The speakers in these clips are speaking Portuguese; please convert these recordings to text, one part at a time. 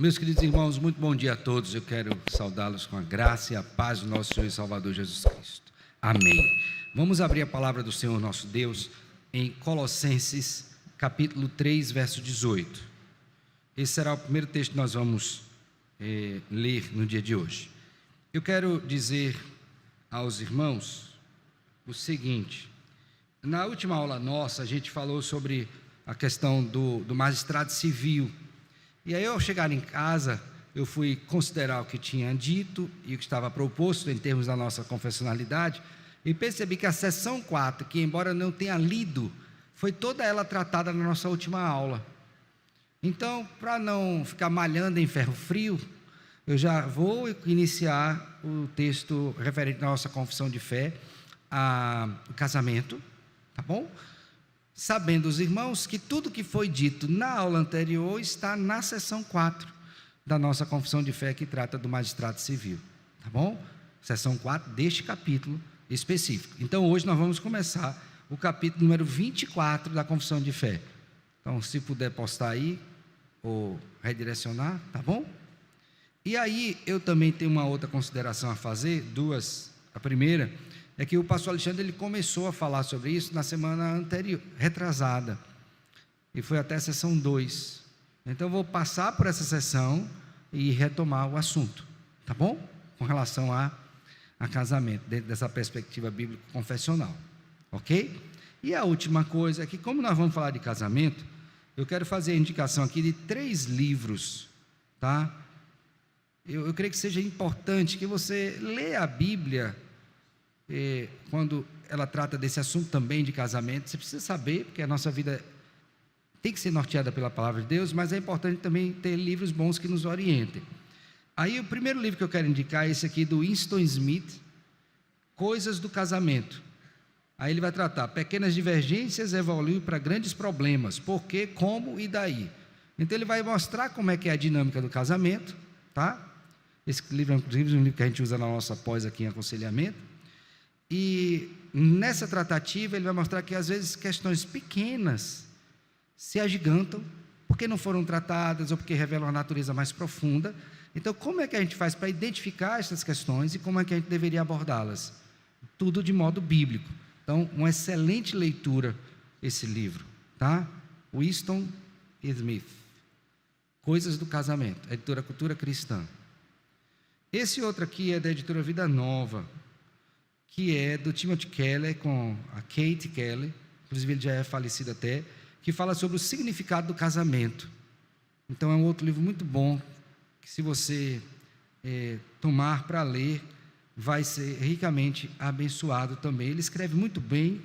Meus queridos irmãos, muito bom dia a todos. Eu quero saudá-los com a graça e a paz do nosso Senhor e Salvador Jesus Cristo. Amém. Vamos abrir a palavra do Senhor nosso Deus em Colossenses, capítulo 3, verso 18. Esse será o primeiro texto que nós vamos ler no dia de hoje. Eu quero dizer aos irmãos o seguinte: na última aula nossa, a gente falou sobre a questão do magistrado civil. E aí, ao chegar em casa, eu fui considerar o que tinha dito e o que estava proposto em termos da nossa confessionalidade, e percebi que a seção 4, que embora não tenha lido, foi toda ela tratada na nossa última aula. Então, para não ficar malhando em ferro frio, eu já vou iniciar o texto referente à nossa confissão de fé, o casamento, tá bom? Sabendo os irmãos que tudo que foi dito na aula anterior está na seção 4 da nossa confissão de fé, que trata do magistrado civil, tá bom? Seção 4 deste capítulo específico. Então hoje nós vamos começar o capítulo número 24 da confissão de fé. Então, se puder postar aí ou redirecionar, tá bom? E aí eu também tenho uma outra consideração a fazer, duas. A primeira é que o pastor Alexandre, ele começou a falar sobre isso na semana anterior, retrasada, e foi até a sessão 2. Então eu vou passar por essa sessão e retomar o assunto, tá bom? Com relação a casamento, dentro dessa perspectiva bíblica confessional, ok? E a última coisa é que, como nós vamos falar de casamento, eu quero fazer a indicação aqui de 3 livros, tá? Eu creio que seja importante que você leia a Bíblia. Quando ela trata desse assunto também de casamento, você precisa saber, porque a nossa vida tem que ser norteada pela palavra de Deus, mas é importante também ter livros bons que nos orientem. Aí o primeiro livro que eu quero indicar é esse aqui do Winston Smith, Coisas do Casamento. Aí ele vai tratar: pequenas divergências evoluem para grandes problemas, por quê, como e daí. Então ele vai mostrar como é que é a dinâmica do casamento, tá? Esse livro é um livro que a gente usa na nossa pós aqui em aconselhamento. E nessa tratativa ele vai mostrar que às vezes questões pequenas se agigantam porque não foram tratadas ou porque revelam a natureza mais profunda. Então, como é que a gente faz para identificar essas questões e como é que a gente deveria abordá-las? Tudo de modo bíblico. Então, uma excelente leitura esse livro, tá? Winston Smith, Coisas do Casamento, editora Cultura Cristã. Esse outro aqui é da editora Vida Nova, que é do Timothy Keller com a Kate Keller, inclusive ele já é falecido até, que fala sobre o significado do casamento. Então é um outro livro muito bom, que se você tomar para ler, vai ser ricamente abençoado também. Ele escreve muito bem,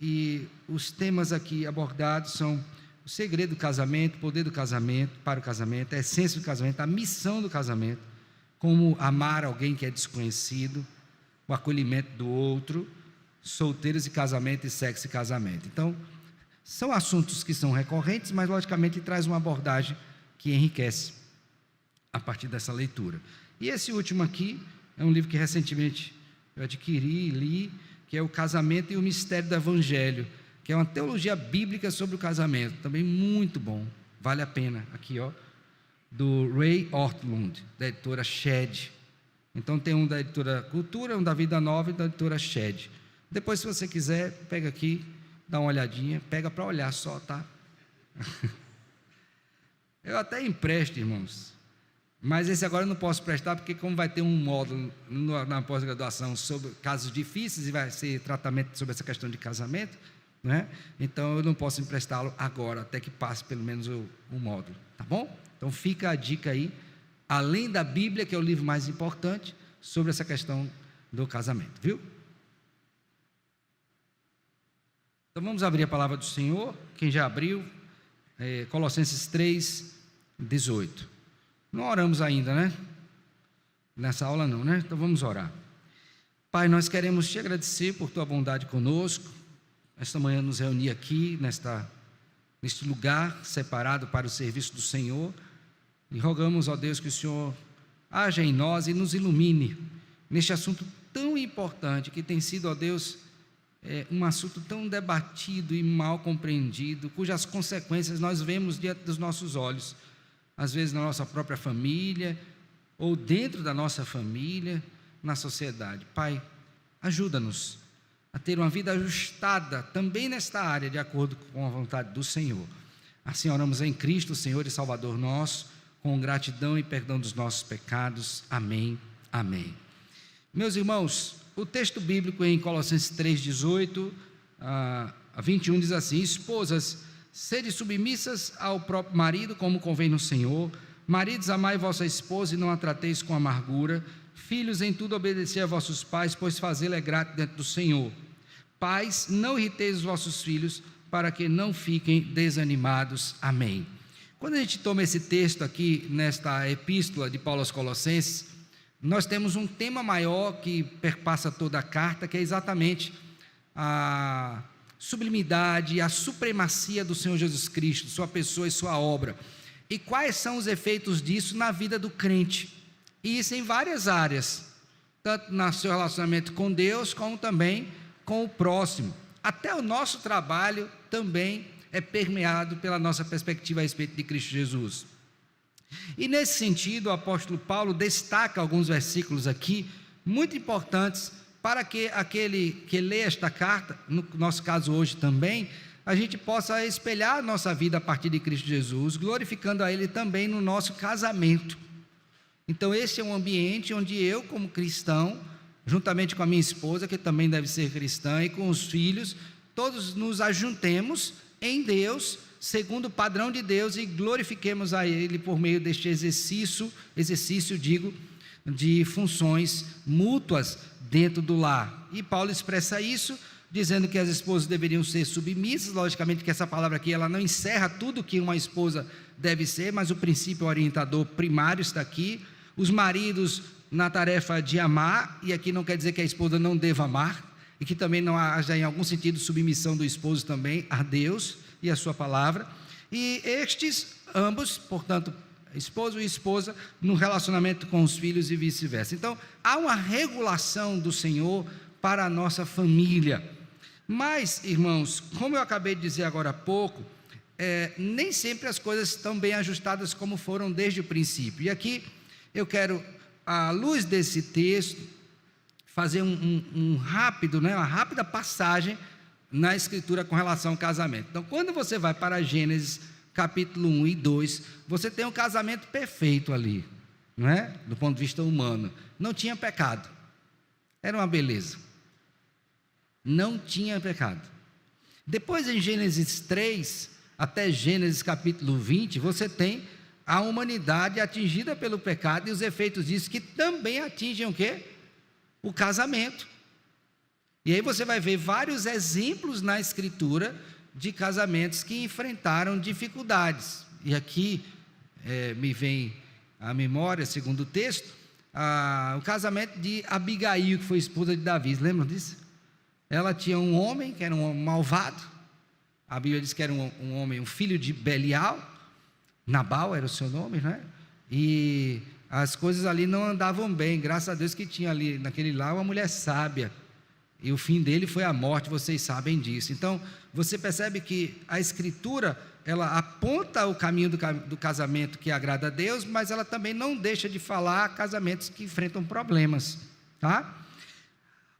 e os temas aqui abordados são o segredo do casamento, o poder do casamento, para o casamento, a essência do casamento, a missão do casamento, como amar alguém que é desconhecido, o acolhimento do outro, solteiros e casamento, e sexo e casamento. Então, são assuntos que são recorrentes, mas logicamente traz uma abordagem que enriquece a partir dessa leitura. E esse último aqui é um livro que recentemente eu adquiri e li, que é O Casamento e o Mistério do Evangelho, que é uma teologia bíblica sobre o casamento, também muito bom, vale a pena. Aqui, ó, do Ray Ortlund, da editora Shed. Então tem um da editora Cultura, um da Vida Nova e da editora Shed. Depois, se você quiser, pega aqui, dá uma olhadinha, pega para olhar só, tá? Eu até empresto, irmãos, mas esse agora eu não posso prestar, porque como vai ter um módulo na pós-graduação sobre casos difíceis e vai ser tratamento sobre essa questão de casamento, né? Então eu não posso emprestá-lo agora, até que passe pelo menos o módulo, tá bom? Então fica a dica aí, além da Bíblia, que é o livro mais importante, sobre essa questão do casamento, viu? Então vamos abrir a palavra do Senhor. Quem já abriu, Colossenses 3, 18. Não oramos ainda, né? Nessa aula não, né? Então vamos orar. Pai, nós queremos te agradecer por tua bondade conosco, esta manhã nos reunir aqui, neste lugar separado para o serviço do Senhor, e rogamos, ó Deus, que o Senhor haja em nós e nos ilumine neste assunto tão importante, que tem sido, ó Deus, um assunto tão debatido e mal compreendido, cujas consequências nós vemos diante dos nossos olhos. às vezes na nossa própria família, ou dentro da nossa família, na sociedade. Pai, ajuda-nos a ter uma vida ajustada também nesta área, de acordo com a vontade do Senhor. Assim oramos em Cristo, Senhor e Salvador nosso, com gratidão e perdão dos nossos pecados. Amém, amém. Meus irmãos, o texto bíblico em Colossenses 3:18 a 21 diz assim: esposas, sede submissas ao próprio marido, como convém no Senhor. Maridos, amai vossa esposa e não a trateis com amargura. Filhos, em tudo obedecei a vossos pais, pois fazê-lo é grato diante do Senhor. Pais, não irriteis os vossos filhos, para que não fiquem desanimados. Amém. Quando a gente toma esse texto aqui, nesta epístola de Paulo aos Colossenses, nós temos um tema maior que perpassa toda a carta, que é exatamente a sublimidade, a supremacia do Senhor Jesus Cristo, sua pessoa e sua obra. E quais são os efeitos disso na vida do crente? E isso em várias áreas, tanto no seu relacionamento com Deus, como também com o próximo. Até o nosso trabalho também é permeado pela nossa perspectiva a respeito de Cristo Jesus. E nesse sentido, o apóstolo Paulo destaca alguns versículos aqui, muito importantes, para que aquele que lê esta carta, no nosso caso hoje também, a gente possa espelhar a nossa vida a partir de Cristo Jesus, glorificando a Ele também no nosso casamento. Então esse é um ambiente onde eu, como cristão, juntamente com a minha esposa, que também deve ser cristã, e com os filhos, todos nos ajuntemos em Deus, segundo o padrão de Deus, e glorifiquemos a Ele por meio deste exercício de funções mútuas dentro do lar. E Paulo expressa isso, dizendo que as esposas deveriam ser submissas. Logicamente que essa palavra aqui, ela não encerra tudo que uma esposa deve ser, mas o princípio orientador primário está aqui. Os maridos na tarefa de amar, e aqui não quer dizer que a esposa não deva amar, e que também não haja em algum sentido submissão do esposo também a Deus e a sua palavra. E estes ambos, portanto, esposo e esposa, no relacionamento com os filhos e vice-versa. Então, há uma regulação do Senhor para a nossa família. Mas, irmãos, como eu acabei de dizer agora há pouco, nem sempre as coisas estão bem ajustadas como foram desde o princípio. E aqui eu quero, à luz desse texto, fazer uma rápida passagem na Escritura com relação ao casamento. Então, quando você vai para Gênesis capítulo 1 e 2, você tem um casamento perfeito ali, não é? Do ponto de vista humano, não tinha pecado, era uma beleza, não tinha pecado. Depois em Gênesis 3, até Gênesis capítulo 20, você tem a humanidade atingida pelo pecado e os efeitos disso, que também atingem o quê? O casamento. E aí você vai ver vários exemplos na Escritura de casamentos que enfrentaram dificuldades. E aqui me vem à memória, segundo o texto, o casamento de Abigail, que foi esposa de Davi. Lembram disso? Ela tinha um homem que era um homem malvado. A Bíblia diz que era um homem, um filho de Belial. Nabal era o seu nome, né? E as coisas ali não andavam bem. Graças a Deus que tinha ali naquele lar uma mulher sábia, e o fim dele foi a morte, vocês sabem disso. Então você percebe que a Escritura, ela aponta o caminho do casamento que agrada a Deus, mas ela também não deixa de falar casamentos que enfrentam problemas, tá?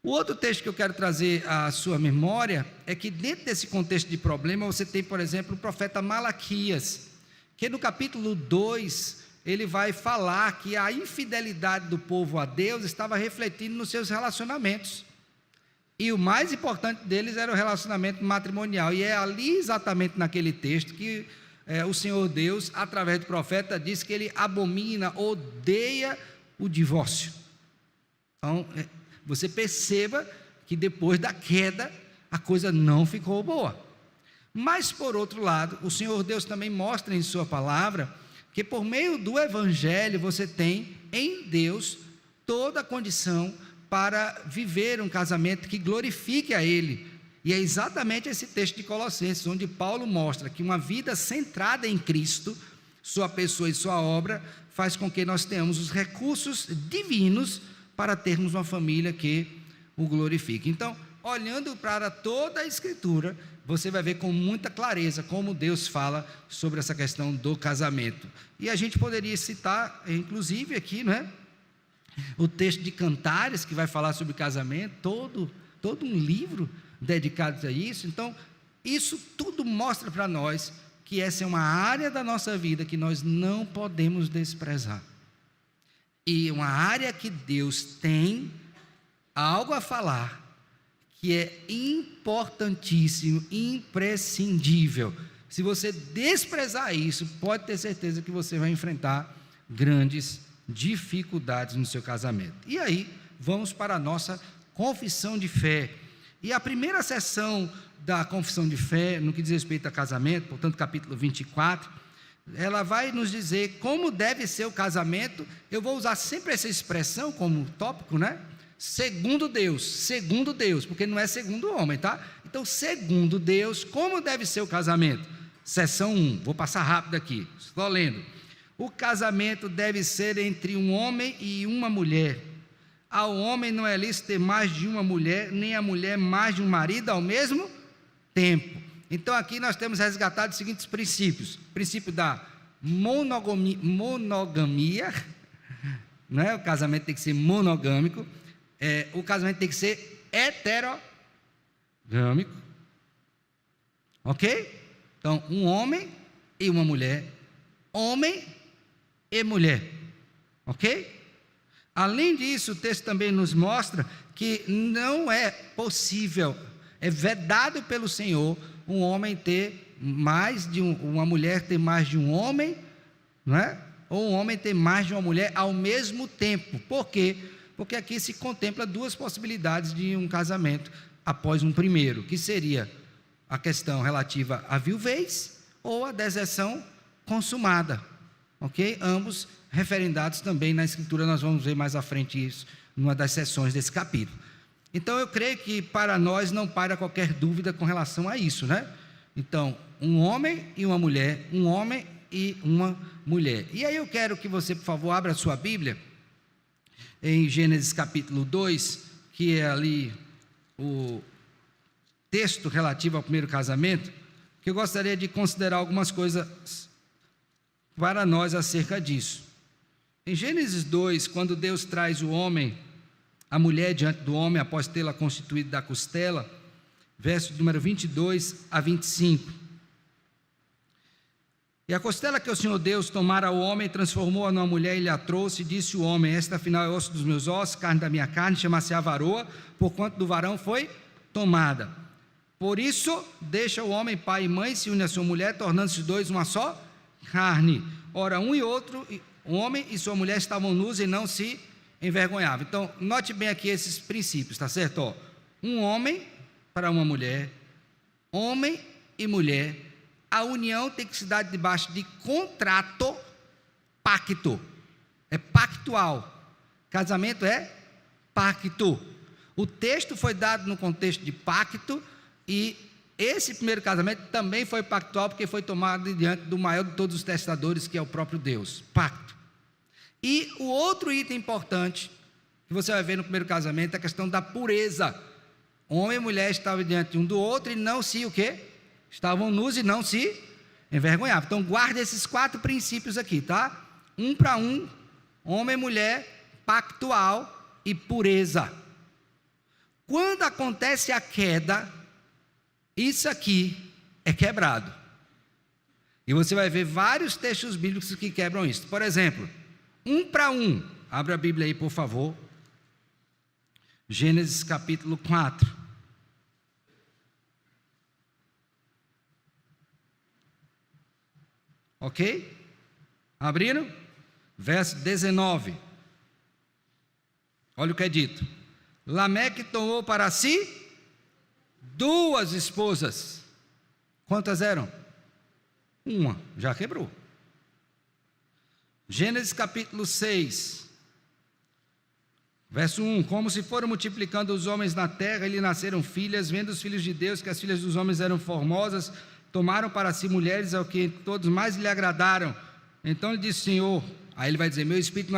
O outro texto que eu quero trazer à sua memória é que dentro desse contexto de problema você tem, por exemplo, o profeta Malaquias, que no capítulo 2 ele vai falar que a infidelidade do povo a Deus estava refletindo nos seus relacionamentos, e o mais importante deles era o relacionamento matrimonial. E é ali exatamente naquele texto que o Senhor Deus, através do profeta, diz que Ele abomina, odeia o divórcio. Então você perceba que depois da queda a coisa não ficou boa. Mas por outro lado, o Senhor Deus também mostra em sua palavra que por meio do Evangelho você tem em Deus toda a condição para viver um casamento que glorifique a Ele. E é exatamente esse texto de Colossenses, onde Paulo mostra que uma vida centrada em Cristo, sua pessoa e sua obra, faz com que nós tenhamos os recursos divinos para termos uma família que o glorifique. Então, olhando para toda a Escritura, você vai ver com muita clareza como Deus fala sobre essa questão do casamento. E a gente poderia citar, inclusive aqui, não é? O texto de Cantares, que vai falar sobre casamento, todo um livro dedicado a isso. Então, isso tudo mostra para nós que essa é uma área da nossa vida que nós não podemos desprezar. E uma área que Deus tem algo a falar, que é importantíssimo, imprescindível. Se você desprezar isso, pode ter certeza que você vai enfrentar grandes dificuldades no seu casamento. E aí, vamos para a nossa confissão de fé. E a primeira sessão da confissão de fé, no que diz respeito a casamento, portanto, capítulo 24, ela vai nos dizer como deve ser o casamento. Eu vou usar sempre essa expressão como tópico, né? Segundo Deus, porque não é segundo o homem, tá? Então, segundo Deus, como deve ser o casamento? Seção 1, vou passar rápido aqui, estou lendo. O casamento deve ser entre um homem e uma mulher. Ao homem não é lícito ter mais de uma mulher, nem a mulher mais de um marido ao mesmo tempo. Então, aqui nós temos resgatado os seguintes princípios: o princípio da monogamia, né? O casamento tem que ser monogâmico. O casamento tem que ser heterogâmico, ok? Então, um homem e uma mulher, homem e mulher, ok? Além disso, o texto também nos mostra que não é possível, é vedado pelo Senhor, um homem ter mais de uma mulher ter mais de um homem, não é? Ou um homem ter mais de uma mulher ao mesmo tempo. Por quê? Porque aqui se contempla duas possibilidades de um casamento após um primeiro, que seria a questão relativa à viuvez ou à deserção consumada, ok? Ambos referendados também na Escritura, nós vamos ver mais à frente isso, numa das sessões desse capítulo. Então, eu creio que para nós não paira qualquer dúvida com relação a isso, né? Então, um homem e uma mulher, um homem e uma mulher. E aí eu quero que você, por favor, abra a sua Bíblia, em Gênesis capítulo 2, que é ali o texto relativo ao primeiro casamento, que eu gostaria de considerar algumas coisas para nós acerca disso. Em Gênesis 2, quando Deus traz o homem, a mulher diante do homem, após tê-la constituído da costela, verso número 22 a 25. E a costela que o Senhor Deus tomara ao homem, transformou-a numa mulher e lhe a trouxe, e disse o homem: esta afinal é osso dos meus ossos, carne da minha carne, chama-se a varoa, porquanto do varão foi tomada. Por isso, deixa o homem pai e mãe, se une a sua mulher, tornando-se dois uma só carne. Ora, um e outro, o homem e sua mulher estavam nus e não se envergonhavam. Então, note bem aqui esses princípios, tá certo? Ó, um homem para uma mulher, homem e mulher. A união tem que se dar debaixo de contrato, pacto. É pactual. Casamento é pacto. O texto foi dado no contexto de pacto, e esse primeiro casamento também foi pactual, porque foi tomado diante do maior de todos os testadores, que é o próprio Deus. Pacto. E o outro item importante que você vai ver no primeiro casamento é a questão da pureza. Homem e mulher estavam diante um do outro e não se o quê? Estavam nus e não se envergonhavam. Então, guarde esses 4 princípios aqui, tá? Um para um, homem e mulher, pactual e pureza. Quando acontece a queda, isso aqui é quebrado. E você vai ver vários textos bíblicos que quebram isso. Por exemplo, um para um, abra a Bíblia aí, por favor. Gênesis capítulo 4. Ok? Abriram? Verso 19. Olha o que é dito. Lameque tomou para si 2 esposas. Quantas eram? Uma, já quebrou. Gênesis capítulo 6. Verso 1. Como se foram multiplicando os homens na terra, e lhe nasceram filhas, vendo os filhos de Deus que as filhas dos homens eram formosas, tomaram para si mulheres ao que todos mais lhe agradaram. Então ele disse: Senhor, aí ele vai dizer: meu espírito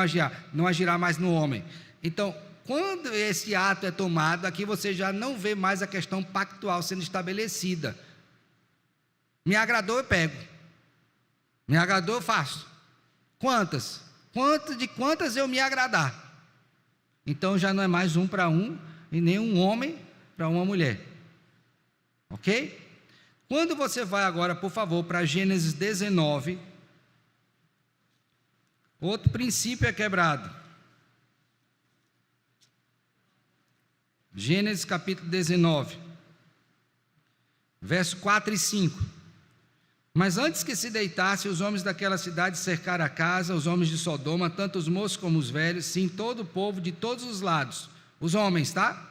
não agirá mais no homem. Então, quando esse ato é tomado, aqui você já não vê mais a questão pactual sendo estabelecida. Me agradou, eu pego. Me agradou, eu faço. Quantas? De quantas eu me agradar. Então já não é mais um para um, e nem um homem para uma mulher. Ok? Quando você vai agora, por favor, para Gênesis 19, outro princípio é quebrado. Gênesis capítulo 19, verso 4 e 5. Mas antes que se deitasse, os homens daquela cidade cercaram a casa, os homens de Sodoma, tanto os moços como os velhos, sim, todo o povo de todos os lados, os homens, tá?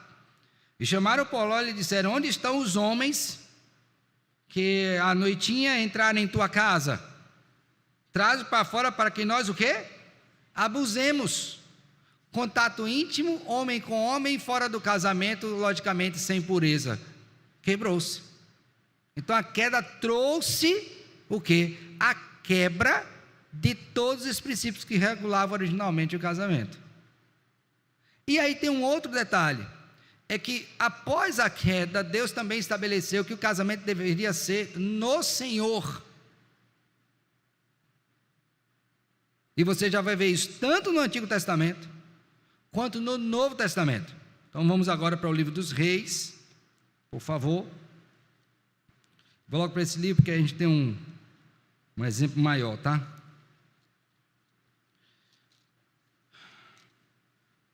E chamaram por Ló e lhe disseram: onde estão os homens que à noitinha entraram em tua casa? Traz-o para fora para que nós o quê? Abusemos. Contato íntimo, homem com homem, fora do casamento, logicamente sem pureza. Quebrou-se. Então a queda trouxe o quê? A quebra de todos os princípios que regulavam originalmente o casamento. E aí tem um outro detalhe, é que após a queda, Deus também estabeleceu que o casamento deveria ser no Senhor. E você já vai ver isso tanto no Antigo Testamento, quanto no Novo Testamento. Então vamos agora para o livro dos Reis, por favor. Vou logo para esse livro, porque a gente tem um exemplo maior, tá?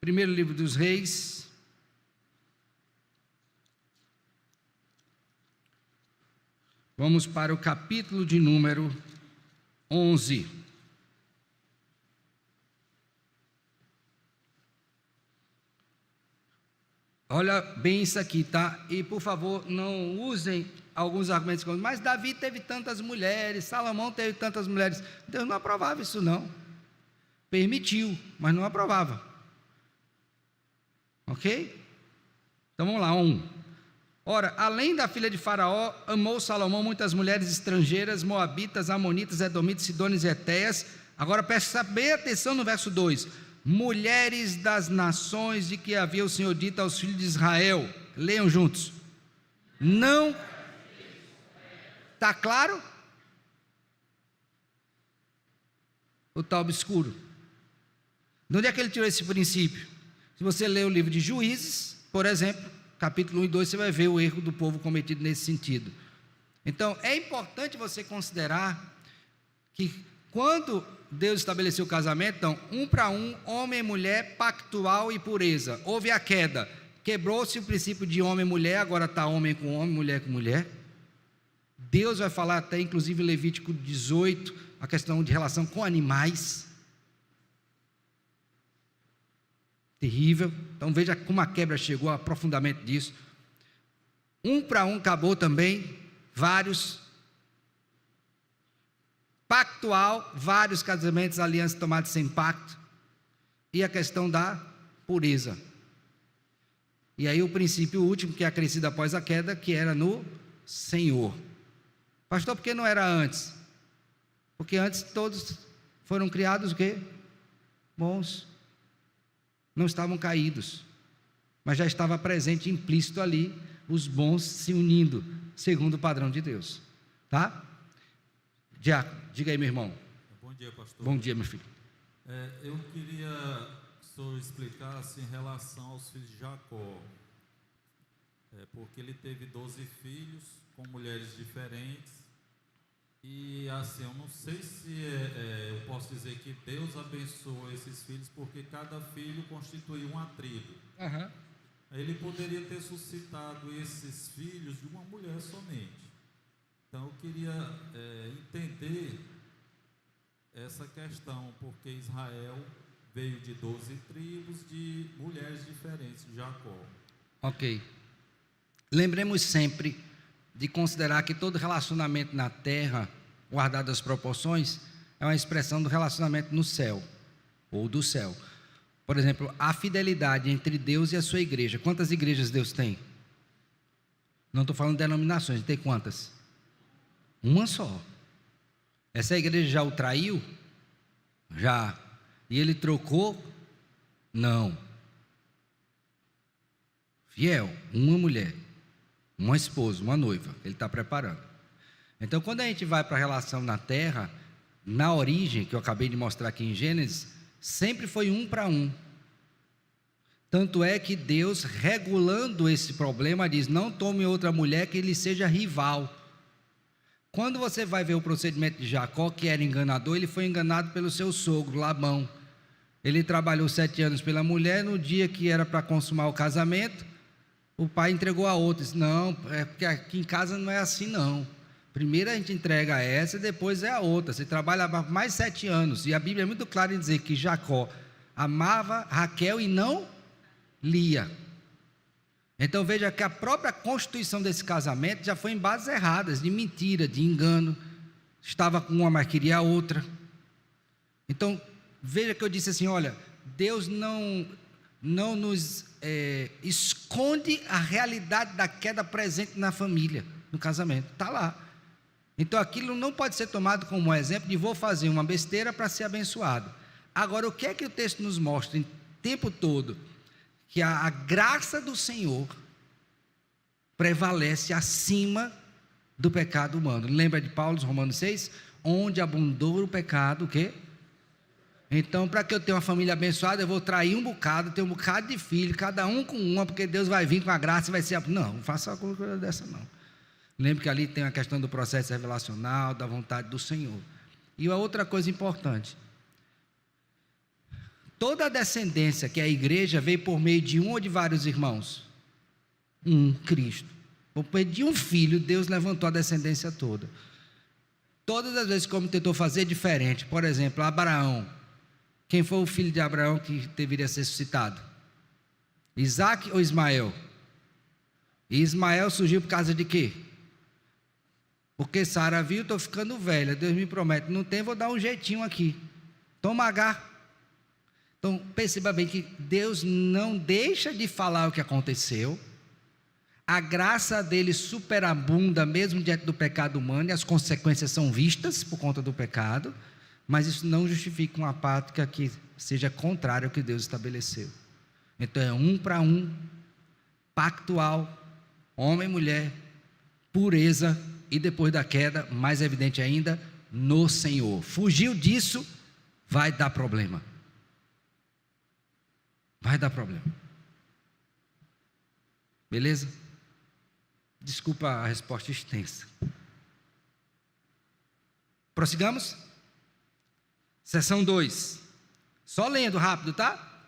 Primeiro livro dos Reis. Vamos para o capítulo de número 11. Olha bem isso aqui, tá? E por favor, não usem alguns argumentos como, mas Davi teve tantas mulheres, Salomão teve tantas mulheres. Deus não aprovava isso não. Permitiu, mas não aprovava. Ok? Então vamos lá, 1. Ora, além da filha de Faraó, amou Salomão muitas mulheres estrangeiras, moabitas, amonitas, edomitas, sidônias e etéias. Agora presta bem atenção no verso 2. Mulheres das nações de que havia o Senhor dito aos filhos de Israel. Leiam juntos. Não. Está claro? Ou está obscuro? De onde é que ele tirou esse princípio? Se você ler o livro de Juízes, por exemplo, capítulo 1 e 2, você vai ver o erro do povo cometido nesse sentido. Então, é importante você considerar que quando Deus estabeleceu o casamento, então, um para um, homem e mulher, pactual e pureza. Houve a queda, quebrou-se o princípio de homem e mulher, agora está homem com homem, mulher com mulher. Deus vai falar até, inclusive, em Levítico 18, a questão de relação com animais. Terrível. Então veja como a quebra chegou, o aprofundamento disso. Um para um acabou também, vários. Pactual, vários casamentos, alianças tomadas sem pacto. E a questão da pureza. E aí o princípio último, que é acrescido após a queda, que era no Senhor. Pastor, por que não era antes? Porque antes todos foram criados o quê? Bons. Não estavam caídos. Mas já estava presente, implícito ali, os bons se unindo, segundo o padrão de Deus. Tá? Diácono, diga aí, meu irmão. Bom dia, pastor. Bom dia, meu filho. Eu queria que o senhor explicasse em relação aos filhos de Jacó. Porque ele teve 12 filhos com mulheres diferentes. E assim, eu não sei se eu posso dizer que Deus abençoou esses filhos, porque cada filho constituía uma tribo. Uhum. Ele poderia ter suscitado esses filhos de uma mulher somente. Então eu queria entender essa questão, porque Israel veio de 12 tribos de mulheres diferentes de Jacó. Ok. Lembremos sempre de considerar que todo relacionamento na terra, guardado as proporções, é uma expressão do relacionamento no céu, ou do céu. Por exemplo, a fidelidade entre Deus e a sua igreja. Quantas igrejas Deus tem? Não estou falando de denominações, tem quantas? Uma só. Essa igreja já o traiu? Já. E ele trocou? Não. fiel, uma mulher, uma esposa, uma noiva, ele está preparando. Então, quando a gente vai para a relação na terra, na origem, que eu acabei de mostrar aqui em Gênesis, sempre foi um para um. Tanto é que Deus, regulando esse problema, diz: não tome outra mulher que lhe seja rival. Quando você vai ver o procedimento de Jacó, que era enganador, ele foi enganado pelo seu sogro, Labão. Ele trabalhou 7 anos pela mulher, no dia que era para consumar o casamento, o pai entregou a outra. Disse: não, é porque aqui em casa não é assim não. Primeiro a gente entrega essa e depois é a outra. Você trabalha mais 7 anos. E a Bíblia é muito clara em dizer que Jacó amava Raquel e não Lia. Então veja que a própria constituição desse casamento já foi em bases erradas, de mentira, de engano. Estava com uma, mas queria a outra. Então veja que eu disse assim: olha, Deus não nos esconde a realidade da queda presente na família, no casamento, está lá. Então aquilo não pode ser tomado como um exemplo de vou fazer uma besteira para ser abençoado. Agora, o que é que o texto nos mostra o tempo todo? Que a graça do Senhor prevalece acima do pecado humano. Lembra de Paulo, Romanos 6? Onde abundou o pecado, o quê? Então, para que eu tenha uma família abençoada, eu vou trair um bocado, ter um bocado de filho, cada um com uma, porque Deus vai vir com a graça e vai ser... Não faça uma coisa dessa não. Lembre que ali tem a questão do processo revelacional, da vontade do Senhor. E uma outra coisa importante: toda a descendência que é a igreja veio por meio de um ou de vários irmãos? Cristo. Por meio de um filho, Deus levantou a descendência toda. Todas as vezes como tentou fazer diferente, por exemplo, Abraão. Quem foi o filho de Abraão que deveria ser suscitado? Isaac ou Ismael? E Ismael surgiu por causa de quê? Porque Sara viu: estou ficando velha, Deus me promete, não tem, vou dar um jeitinho aqui. Toma Agar. Então perceba bem que Deus não deixa de falar o que aconteceu. A graça dele superabunda mesmo diante do pecado humano, e as consequências são vistas por conta do pecado, mas isso não justifica uma prática que seja contrária ao que Deus estabeleceu. Então é um para um, pactual, homem e mulher, pureza, e depois da queda, mais evidente ainda, no Senhor. Fugiu disso, vai dar problema. Vai dar problema. Beleza? Desculpa a resposta extensa. Prossigamos? Seção 2. Só lendo rápido, tá?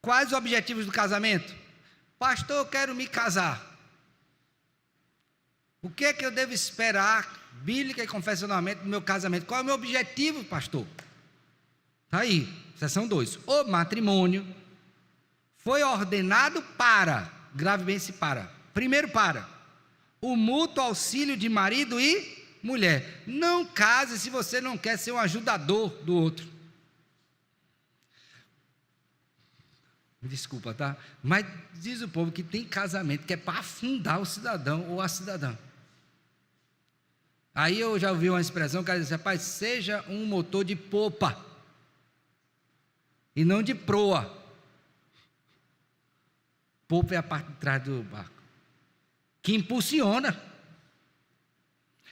Quais os objetivos do casamento? Pastor, eu quero me casar. O que é que eu devo esperar, bíblica e confessionalmente, no meu casamento? Qual é o meu objetivo, pastor? Está aí, seção 2. O matrimônio foi ordenado para, grave bem esse para. Primeiro para, o mútuo auxílio de marido e mulher. Não case se você não quer ser um ajudador do outro. Desculpa, tá? Mas diz o povo que tem casamento que é para afundar o cidadão ou a cidadã. Aí eu já ouvi uma expressão que ela diz: rapaz, seja um motor de popa e não de proa. Popa é a parte de trás do barco, que impulsiona.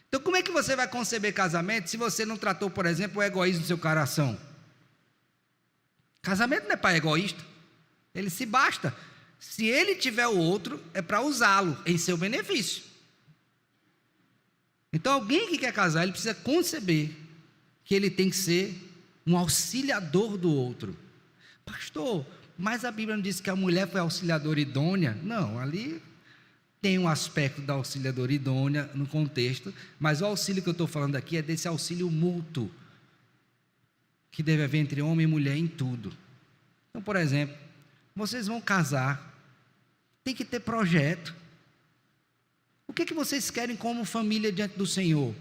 Então como é que você vai conceber casamento se você não tratou, por exemplo, o egoísmo do seu coração? Casamento não é para egoísta, ele se basta. Se ele tiver o outro, é para usá-lo em seu benefício. Então alguém que quer casar, ele precisa conceber que ele tem que ser um auxiliador do outro. Pastor, mas a Bíblia não diz que a mulher foi auxiliadora idônea? Não, ali tem um aspecto da auxiliadora idônea no contexto, mas o auxílio que eu estou falando aqui é desse auxílio mútuo, que deve haver entre homem e mulher em tudo. Então, por exemplo, vocês vão casar, tem que ter projeto. O que vocês querem como família diante do Senhor?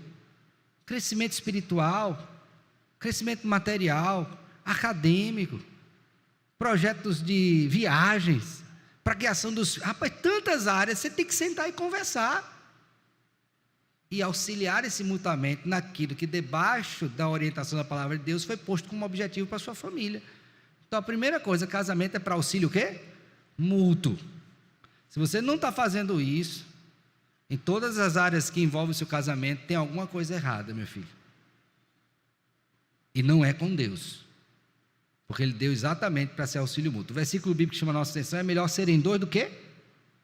Crescimento espiritual, crescimento material, acadêmico, projetos de viagens, para a criação dos... Rapaz, tantas áreas, você tem que sentar e conversar. E auxiliar esse mutuamente naquilo que debaixo da orientação da palavra de Deus foi posto como objetivo para a sua família. Então a primeira coisa, casamento é para auxílio o quê? Mútuo. Se você não está fazendo isso, em todas as áreas que envolvem o seu casamento, tem alguma coisa errada, meu filho. E não é com Deus. Porque Ele deu exatamente para ser auxílio mútuo. O versículo bíblico que chama a nossa atenção: é melhor serem dois do que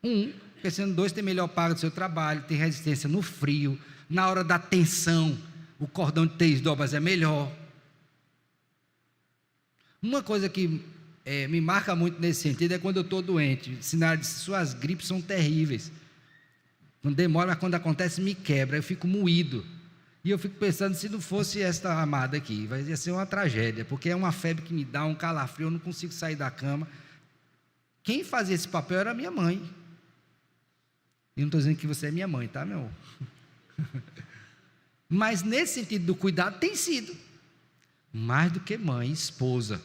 um. Porque sendo dois, tem melhor paga do seu trabalho, tem resistência no frio, na hora da tensão, o cordão de 3 dobras é melhor. Uma coisa que me marca muito nesse sentido é quando eu estou doente. Sinal de suas gripes são terríveis. Quando demora, mas quando acontece, me quebra, eu fico moído. E eu fico pensando, se não fosse esta amada aqui, ia ser uma tragédia, porque é uma febre que me dá, um calafrio, eu não consigo sair da cama. Quem fazia esse papel era minha mãe. E não estou dizendo que você é minha mãe, tá, meu amor? Mas nesse sentido do cuidado, tem sido. Mais do que mãe, esposa.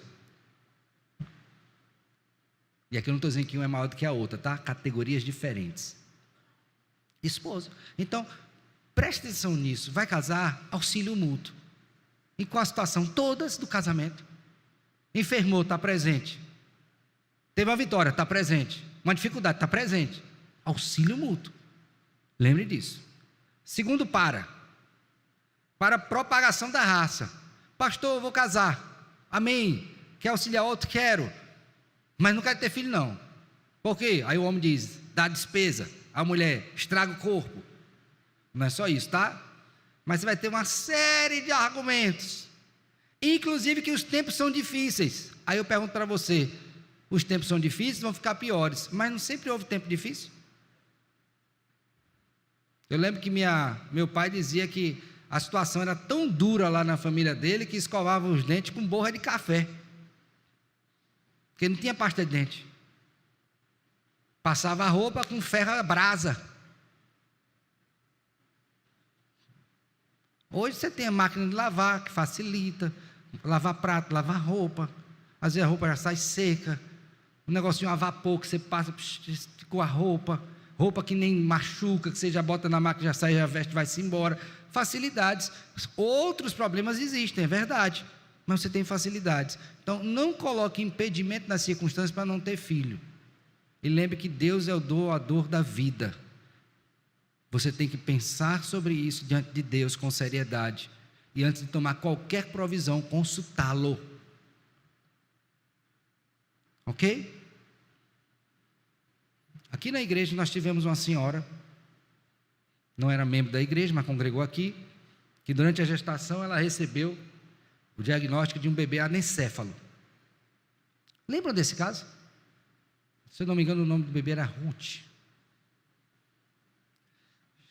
E aqui eu não estou dizendo que uma é maior do que a outra, tá? Categorias diferentes. Esposa. Então, preste atenção nisso. Vai casar, auxílio mútuo. Em qual situação? Todas do casamento. Enfermou, está presente. Teve uma vitória, está presente. Uma dificuldade, está presente. Auxílio mútuo. Lembre disso. Segundo, para propagação da raça. Pastor, eu vou casar. Amém. Quer auxiliar outro? Quero. Mas não quero ter filho, não. Por quê? Aí o homem diz: dá despesa. A mulher estraga o corpo. Não é só isso, tá? Mas você vai ter uma série de argumentos. Inclusive que os tempos são difíceis. Aí eu pergunto para você: os tempos são difíceis, vão ficar piores. Mas não sempre houve tempo difícil? Eu lembro que meu pai dizia que a situação era tão dura lá na família dele que escovava os dentes com borra de café. Porque não tinha pasta de dente. Passava a roupa com ferro à brasa. Hoje você tem a máquina de lavar, que facilita. Lavar prato, lavar roupa. Às vezes a roupa já sai seca. Um negocinho a vapor que você passa com a roupa. Roupa que nem machuca, que você já bota na máquina, já sai, já veste, vai-se embora. Facilidades. Outros problemas existem, é verdade. Mas você tem facilidades. Então, não coloque impedimento nas circunstâncias para não ter filho. E lembre que Deus é o doador da vida. Você tem que pensar sobre isso diante de Deus com seriedade. E antes de tomar qualquer provisão, consultá-lo. Ok? Aqui na igreja nós tivemos uma senhora, não era membro da igreja, mas congregou aqui, que durante a gestação ela recebeu o diagnóstico de um bebê anencéfalo. Lembram desse caso? Se eu não me engano, o nome do bebê era Ruth. Acho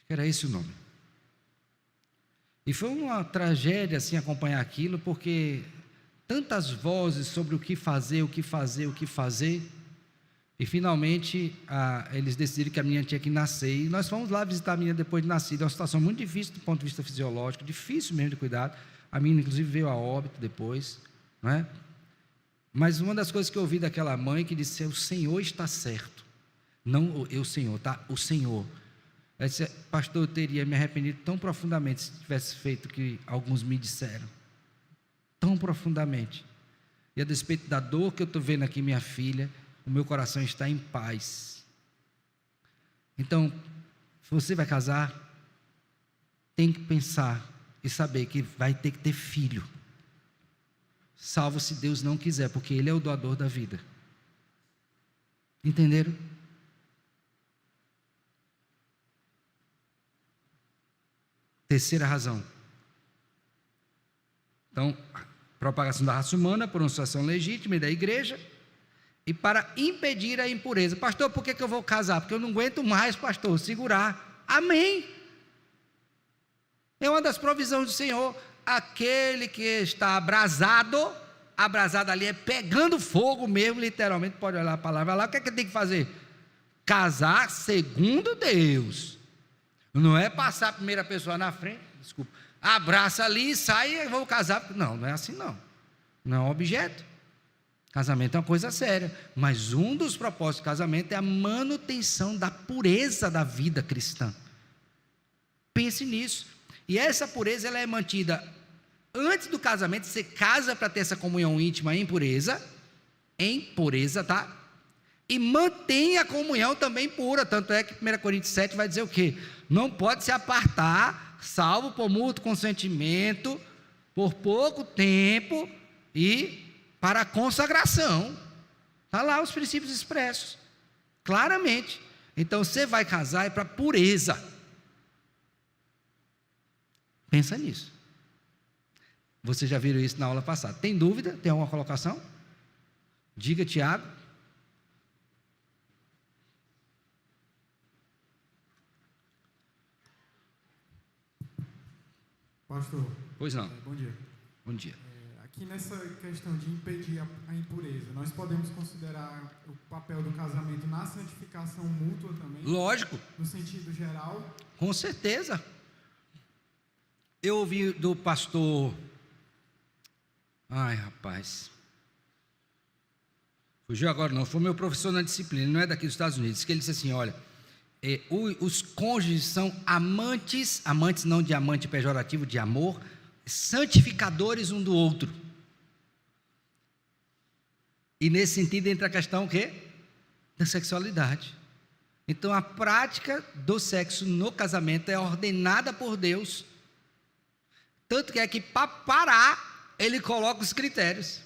que era esse o nome. E foi uma tragédia assim acompanhar aquilo, porque tantas vozes sobre o que fazer, e finalmente eles decidiram que a menina tinha que nascer, e nós fomos lá visitar a menina depois de nascida. É uma situação muito difícil do ponto de vista fisiológico, difícil mesmo de cuidar. A menina inclusive veio a óbito depois, não é? Mas uma das coisas que eu ouvi daquela mãe que disse: o Senhor está certo, não eu Senhor, tá? O Senhor. Ela disse: pastor, eu teria me arrependido tão profundamente se tivesse feito o que alguns me disseram, tão profundamente, e a despeito da dor que eu estou vendo aqui, minha filha, o meu coração está em paz. Então, se você vai casar, tem que pensar e saber que vai ter que ter filho, salvo se Deus não quiser, porque Ele é o doador da vida. Entenderam? Terceira razão. Então, propagação da raça humana por uma situação legítima e da igreja, e para impedir a impureza. Pastor, por que eu vou casar? Porque eu não aguento mais, pastor, segurar. Amém. É uma das provisões do Senhor. Aquele que está abrasado ali é pegando fogo mesmo, literalmente, pode olhar a palavra lá. O que é que tem que fazer? Casar segundo Deus. Não é passar a primeira pessoa na frente, desculpa, abraça ali, sai e vou casar. Não, não é assim não. Não é um objeto. Casamento é uma coisa séria, mas um dos propósitos do casamento é a manutenção da pureza da vida cristã. Pense nisso. E essa pureza ela é mantida antes do casamento. Você casa para ter essa comunhão íntima em pureza, tá? e mantenha a comunhão também pura. Tanto é que 1 Coríntios 7 vai dizer o quê? Não pode se apartar, salvo por mútuo consentimento, por pouco tempo e para a consagração. Está lá os princípios expressos, claramente. Então você vai casar é para pureza. Pensa nisso. Você já viram isso na aula passada. Tem dúvida? Tem alguma colocação? Diga, Tiago. Pastor, Pois não. bom dia. Bom dia. Aqui nessa questão de impedir a impureza, nós podemos considerar o papel do casamento na santificação mútua também? Lógico. No sentido geral? Com certeza. Eu ouvi do pastor... Ai, rapaz. Fugiu agora não. Foi meu professor na disciplina, ele não é daqui dos Estados Unidos, que ele disse assim, olha, os cônjuges são amantes não de amante pejorativo, de amor, santificadores um do outro. E nesse sentido entra a questão o quê? Da sexualidade. Então a prática do sexo no casamento é ordenada por Deus. Tanto que é que para parar, ele coloca os critérios.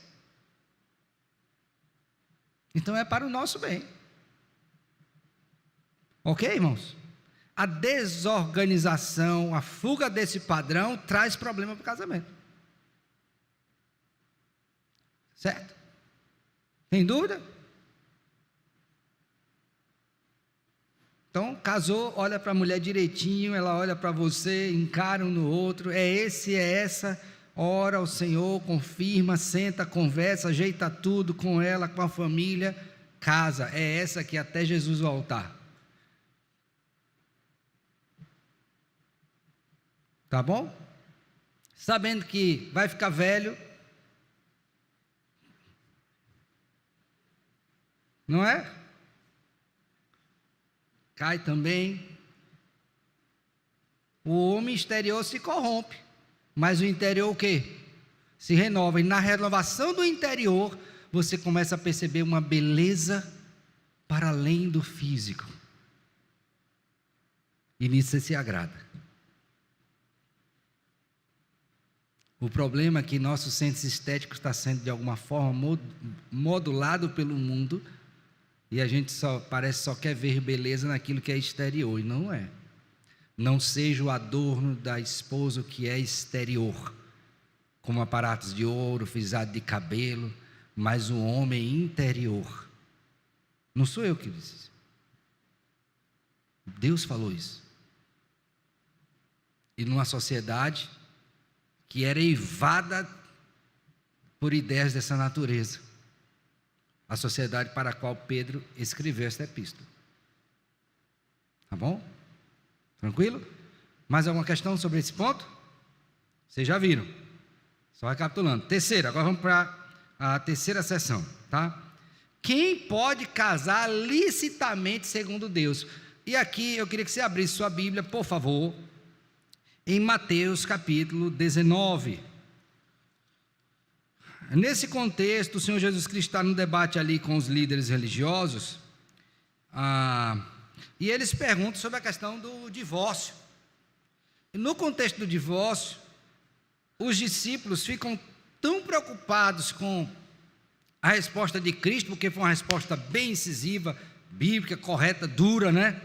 Então é para o nosso bem. Ok, irmãos? A desorganização, a fuga desse padrão traz problema para o casamento. Certo? Tem dúvida? Então, casou, olha para a mulher direitinho, ela olha para você, encara um no outro, é esse, é essa, ora ao Senhor, confirma, senta, conversa, ajeita tudo com ela, com a família, casa, é essa aqui até Jesus voltar. Tá bom? Sabendo que vai ficar velho, não é? Cai também. O homem exterior se corrompe, mas o interior o quê? Se renova, e na renovação do interior, você começa a perceber uma beleza para além do físico, e nisso você se agrada. O problema é que nosso senso estético está sendo de alguma forma modulado pelo mundo, e a gente parece só quer ver beleza naquilo que é exterior, e não é. Não seja o adorno da esposa o que é exterior, como aparatos de ouro, frisado de cabelo, mas o homem interior. Não sou eu que disse. Deus falou isso. E numa sociedade que era eivada por ideias dessa natureza, a sociedade para a qual Pedro escreveu esta epístola. Tá bom? Tranquilo? Mais alguma questão sobre esse ponto? Vocês já viram. Só recapitulando. Terceira, agora vamos para a terceira sessão, tá? Quem pode casar licitamente segundo Deus? E aqui eu queria que você abrisse sua Bíblia, por favor, em Mateus capítulo 19. Nesse contexto, o Senhor Jesus Cristo está no debate ali com os líderes religiosos, e eles perguntam sobre a questão do divórcio. No contexto do divórcio, os discípulos ficam tão preocupados com a resposta de Cristo, porque foi uma resposta bem incisiva, bíblica, correta, dura, né,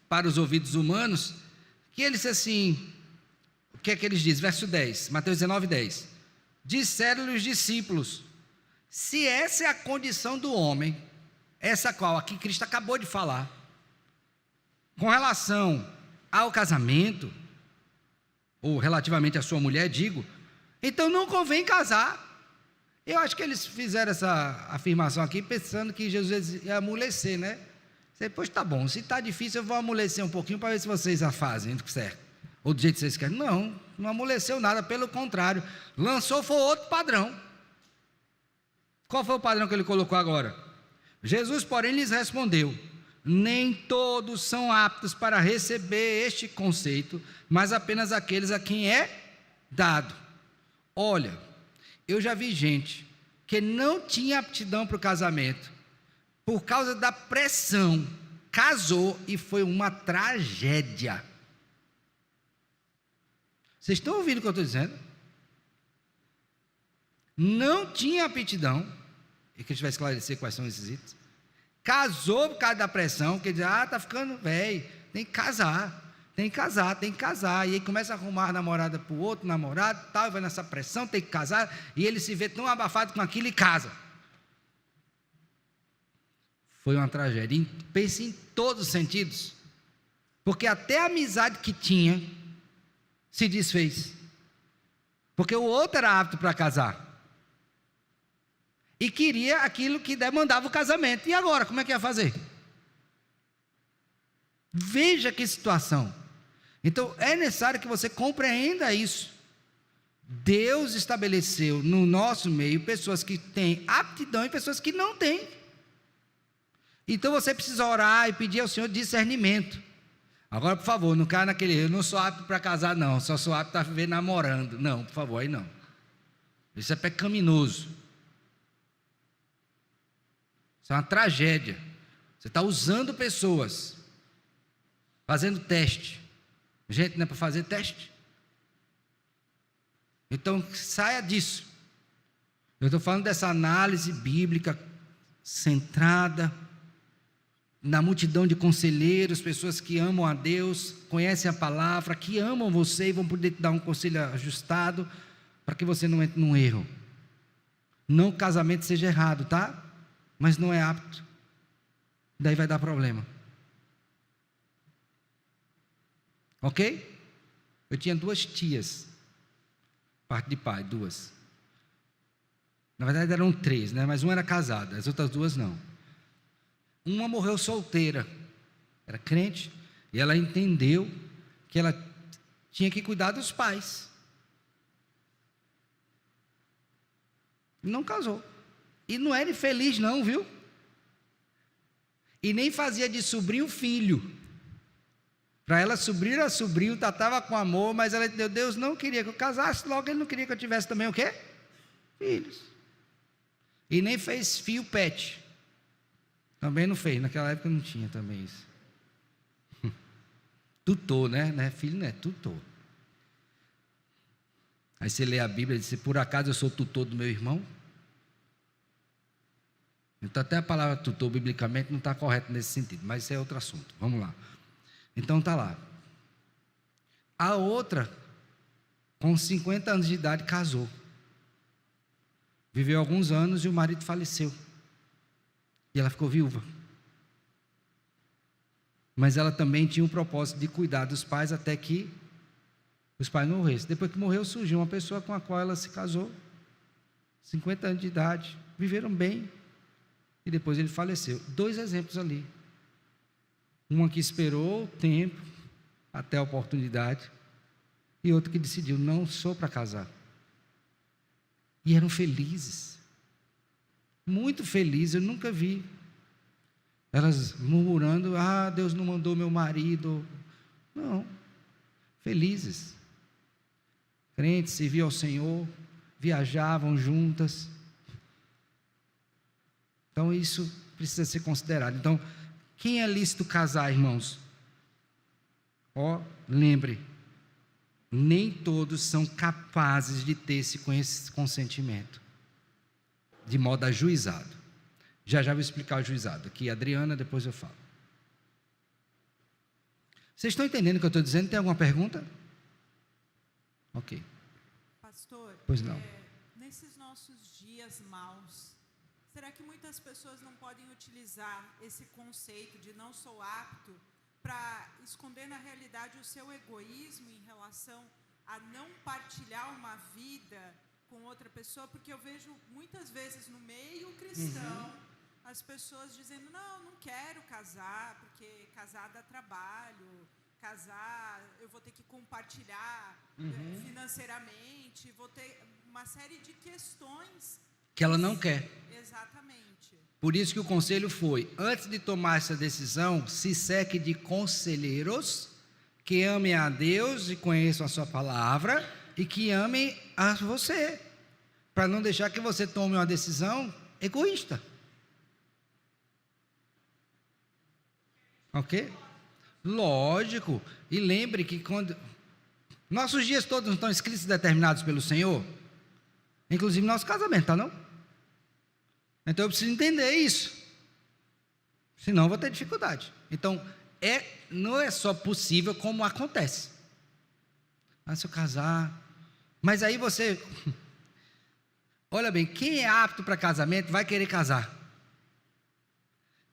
para os ouvidos humanos, que eles assim, o que é que eles dizem? Verso 10, Mateus 19, 10. Disseram-lhe os discípulos: se essa é a condição do homem, essa qual aqui Cristo acabou de falar, com relação ao casamento, ou relativamente à sua mulher, digo, então não convém casar. Eu acho que eles fizeram essa afirmação aqui pensando que Jesus ia amolecer, né? Depois tá bom, se está difícil eu vou amolecer um pouquinho para ver se vocês a fazem, certo? Ou do jeito que vocês querem. Não amoleceu nada, pelo contrário, lançou foi outro padrão. Qual foi o padrão que ele colocou agora? Jesus, porém, lhes respondeu: nem todos são aptos para receber este conceito, mas apenas aqueles a quem é dado. Olha, eu já vi gente que não tinha aptidão para o casamento, por causa da pressão, casou e foi uma tragédia. Vocês estão ouvindo o que eu estou dizendo? Não tinha aptidão, e que a gente vai esclarecer quais são esses itens. Casou por causa da pressão, que diz, está ficando velho, tem que casar. E aí começa a arrumar a namorada para o outro namorado, tal, e vai nessa pressão, tem que casar, e ele se vê tão abafado com aquilo e casa. Foi uma tragédia, pense em todos os sentidos, porque até a amizade que tinha se desfez, porque o outro era apto para casar, e queria aquilo que demandava o casamento, e agora, como é que ia fazer? Veja que situação. Então, é necessário que você compreenda isso. Deus estabeleceu no nosso meio pessoas que têm aptidão e pessoas que não têm. Então, você precisa orar e pedir ao Senhor discernimento. Agora, por favor, não caia naquele, eu não sou apto para casar não, só sou apto para viver namorando. Não, por favor, aí não. Isso é pecaminoso. Isso é uma tragédia. Você está usando pessoas, fazendo teste. Gente, não é para fazer teste? Então, saia disso. Eu estou falando dessa análise bíblica centrada na multidão de conselheiros, pessoas que amam a Deus, conhecem a palavra, que amam você e vão poder te dar um conselho ajustado para que você não entre num erro. Não que o casamento seja errado, tá? Mas não é apto. Daí vai dar problema. Ok? Eu tinha 2 tias, parte de pai, 2. Na verdade eram 3, né? Mas uma era casada, as outras 2 não. Uma morreu solteira, era crente, e ela entendeu que ela tinha que cuidar dos pais. Não casou. E não era infeliz não, viu? E nem fazia de sobrinho filho. Para ela, sobrinho era sobrinho, tratava com amor, mas ela entendeu, Deus não queria que eu casasse, logo Ele não queria que eu tivesse também o quê? Filhos. E nem fez fio pet. Também não fez, naquela época não tinha também isso. Tutor, né? Filho não é tutor. Aí você lê a Bíblia e diz, por acaso eu sou tutor do meu irmão? Então até a palavra tutor, biblicamente, não está correta nesse sentido, mas isso é outro assunto, vamos lá. Então está lá. A outra, com 50 anos de idade, casou. Viveu alguns anos e o marido faleceu. E ela ficou viúva. Mas ela também tinha um propósito de cuidar dos pais até que os pais morressem. Depois que morreu, surgiu uma pessoa com a qual ela se casou. 50 anos de idade. Viveram bem. E depois ele faleceu. 2 exemplos ali. Uma que esperou o tempo, até a oportunidade, e outra que decidiu, não sou para casar. E eram felizes, muito felizes, eu nunca vi elas murmurando, Deus não mandou meu marido. Não, felizes, crentes, serviam ao Senhor, viajavam juntas. Então isso precisa ser considerado. Então, quem é lícito casar, irmãos? Lembre, nem todos são capazes de ter esse consentimento, de modo ajuizado. Já vou explicar o ajuizado aqui, Adriana, depois eu falo. Vocês estão entendendo o que eu estou dizendo? Tem alguma pergunta? Ok. Pastor, pois não. Nesses nossos dias maus, será que muitas pessoas não podem utilizar esse conceito de não sou apto para esconder na realidade o seu egoísmo em relação a não partilhar uma vida com outra pessoa? Porque eu vejo muitas vezes no meio cristão as pessoas dizendo, não quero casar, porque casar dá trabalho, casar eu vou ter que compartilhar financeiramente, vou ter uma série de questões que ela não quer. Exatamente. Por isso que o conselho foi, antes de tomar essa decisão, se cerque de conselheiros que amem a Deus e conheçam a sua palavra e que amem a você, para não deixar que você tome uma decisão egoísta. Ok? Lógico. E lembre que quando... Nossos dias todos não estão escritos e determinados pelo Senhor? Inclusive nosso casamento, tá não? Então eu preciso entender isso. Senão eu vou ter dificuldade. Então, não é só possível como acontece. Se eu casar... Mas aí você... Olha bem, quem é apto para casamento vai querer casar.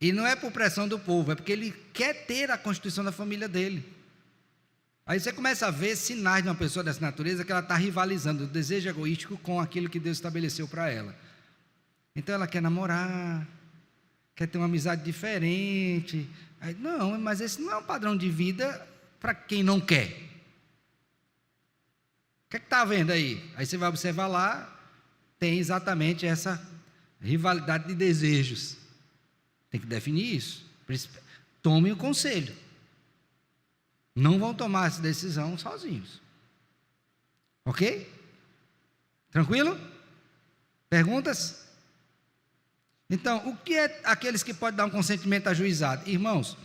E não é por pressão do povo, é porque ele quer ter a constituição da família dele. Aí você começa a ver sinais de uma pessoa dessa natureza que ela está rivalizando o desejo egoístico com aquilo que Deus estabeleceu para ela. Então ela quer namorar, quer ter uma amizade diferente. Aí, não, mas esse não é um padrão de vida para quem não quer. O que é que está vendo aí? Aí você vai observar lá, tem exatamente essa rivalidade de desejos. Tem que definir isso. Tomem o conselho. Não vão tomar essa decisão sozinhos. Ok? Tranquilo? Perguntas? Então, o que é aqueles que podem dar um consentimento ajuizado? Irmãos,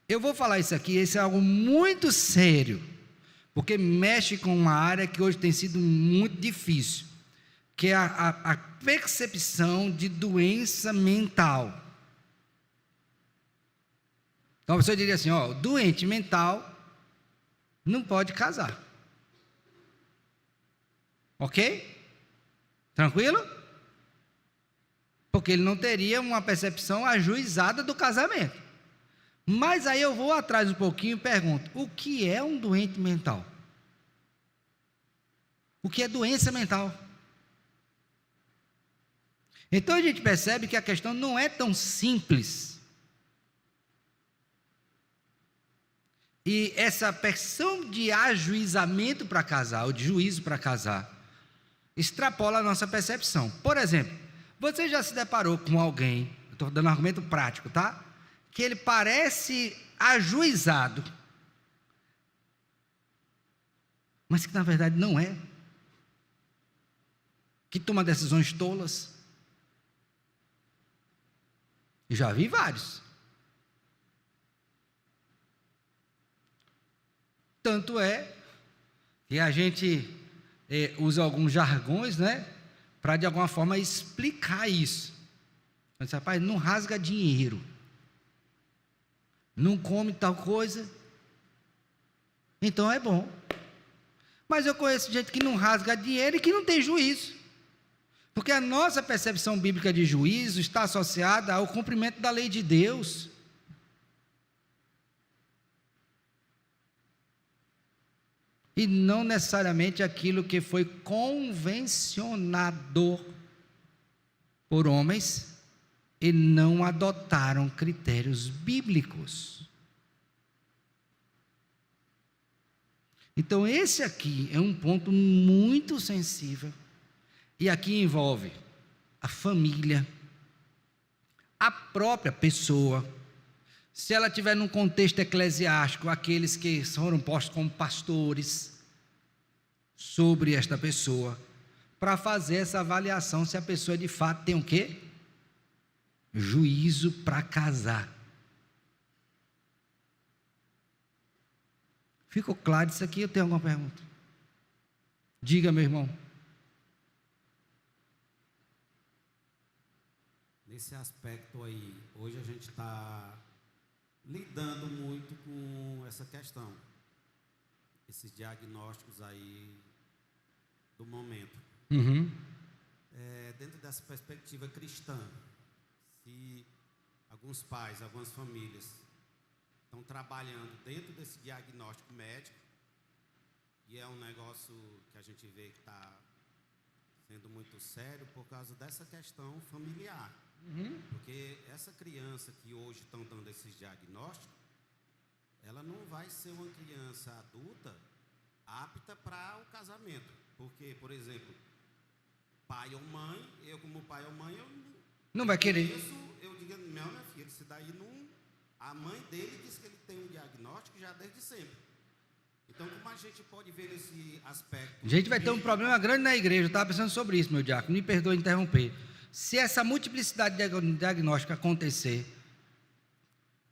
eu vou falar isso aqui, isso é algo muito sério, porque mexe com uma área que hoje tem sido muito difícil, que é a percepção de doença mental. Então a pessoa diria assim, ó, doente mental não pode casar. Ok? Tranquilo? Porque ele não teria uma percepção ajuizada do casamento. Mas aí eu vou atrás um pouquinho e pergunto, o que é um doente mental? O que é doença mental? Então a gente percebe que a questão não é tão simples. E essa pressão de ajuizamento para casar, ou de juízo para casar, extrapola a nossa percepção. Por exemplo, você já se deparou com alguém, estou dando um argumento prático, tá? Que ele parece ajuizado, mas que na verdade não é. Que toma decisões tolas. Eu já vi vários. Tanto é que a gente usa alguns jargões, né? Para de alguma forma explicar isso. Mas, rapaz, não rasga dinheiro. Não come tal coisa. Então é bom. Mas eu conheço gente que não rasga dinheiro e que não tem juízo. Porque a nossa percepção bíblica de juízo está associada ao cumprimento da lei de Deus. E não necessariamente aquilo que foi convencionado por homens e não adotaram critérios bíblicos. Então esse aqui é um ponto muito sensível, e aqui envolve a família, a própria pessoa. Se ela estiver num contexto eclesiástico, aqueles que foram postos como pastores sobre esta pessoa, para fazer essa avaliação se a pessoa de fato tem o quê? Juízo para casar. Ficou claro isso aqui? Eu tenho alguma pergunta? Diga, meu irmão. Nesse aspecto aí, hoje a gente está lidando muito com essa questão, esses diagnósticos aí do momento. Dentro dessa perspectiva cristã, se alguns pais, algumas famílias estão trabalhando dentro desse diagnóstico médico, e é um negócio que a gente vê que está sendo muito sério por causa dessa questão familiar. Porque essa criança que hoje estão dando esses diagnósticos, ela não vai ser uma criança adulta apta para o casamento. Porque, por exemplo, pai ou mãe, eu como pai ou mãe, eu não vai querer. Eu digo, não, minha filha, isso daí não... A mãe dele diz que ele tem um diagnóstico já desde sempre. Então, como a gente pode ver esse aspecto? A gente vai ter um problema grande na igreja. Eu estava pensando sobre isso, meu diácono. Me perdoe interromper. Se essa multiplicidade de diagnóstico acontecer,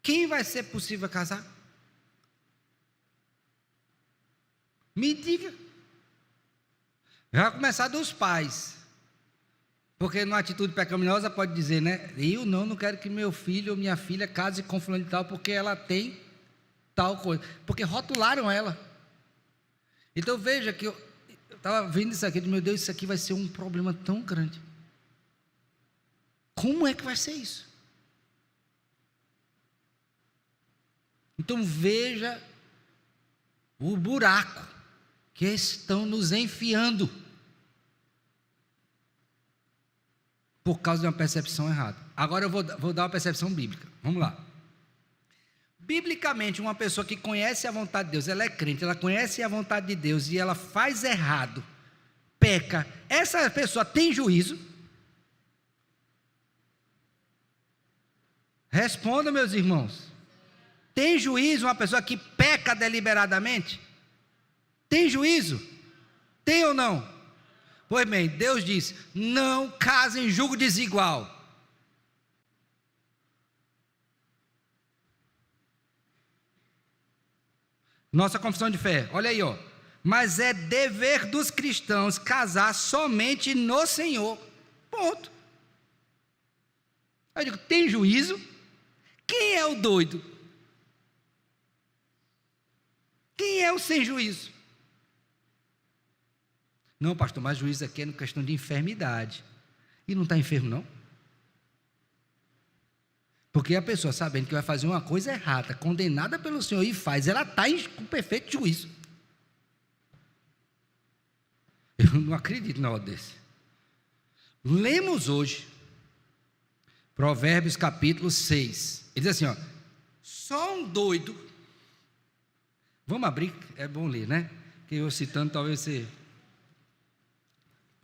quem vai ser possível casar? Me diga. Vai começar dos pais. Porque numa atitude pecaminosa pode dizer, né? Eu não quero que meu filho ou minha filha case com fulano de tal, porque ela tem tal coisa. Porque rotularam ela. Então veja que eu estava vendo isso aqui, meu Deus, isso aqui vai ser um problema tão grande. Como é que vai ser isso? Então veja o buraco que estão nos enfiando por causa de uma percepção errada. Agora eu vou dar uma percepção bíblica. Vamos lá. Biblicamente, uma pessoa que conhece a vontade de Deus, ela é crente, ela conhece a vontade de Deus e ela faz errado, peca, essa pessoa tem juízo? Responda, meus irmãos. Tem juízo uma pessoa que peca deliberadamente? Tem juízo? Tem ou não? Pois bem, Deus diz: não case em julgo desigual. Nossa confissão de fé, olha aí, ó. Mas é dever dos cristãos casar somente no Senhor. Ponto. Eu digo, tem juízo? Quem é o doido? Quem é o sem juízo? Não, pastor, mas juízo aqui é uma questão de enfermidade. E não está enfermo, não? Porque a pessoa, sabendo que vai fazer uma coisa errada, condenada pelo Senhor, e faz, ela está com perfeito juízo. Eu não acredito na hora desse. Lemos hoje, Provérbios capítulo 6. Ele diz assim, ó, só um doido. Vamos abrir, é bom ler, né? Que eu citando, talvez você...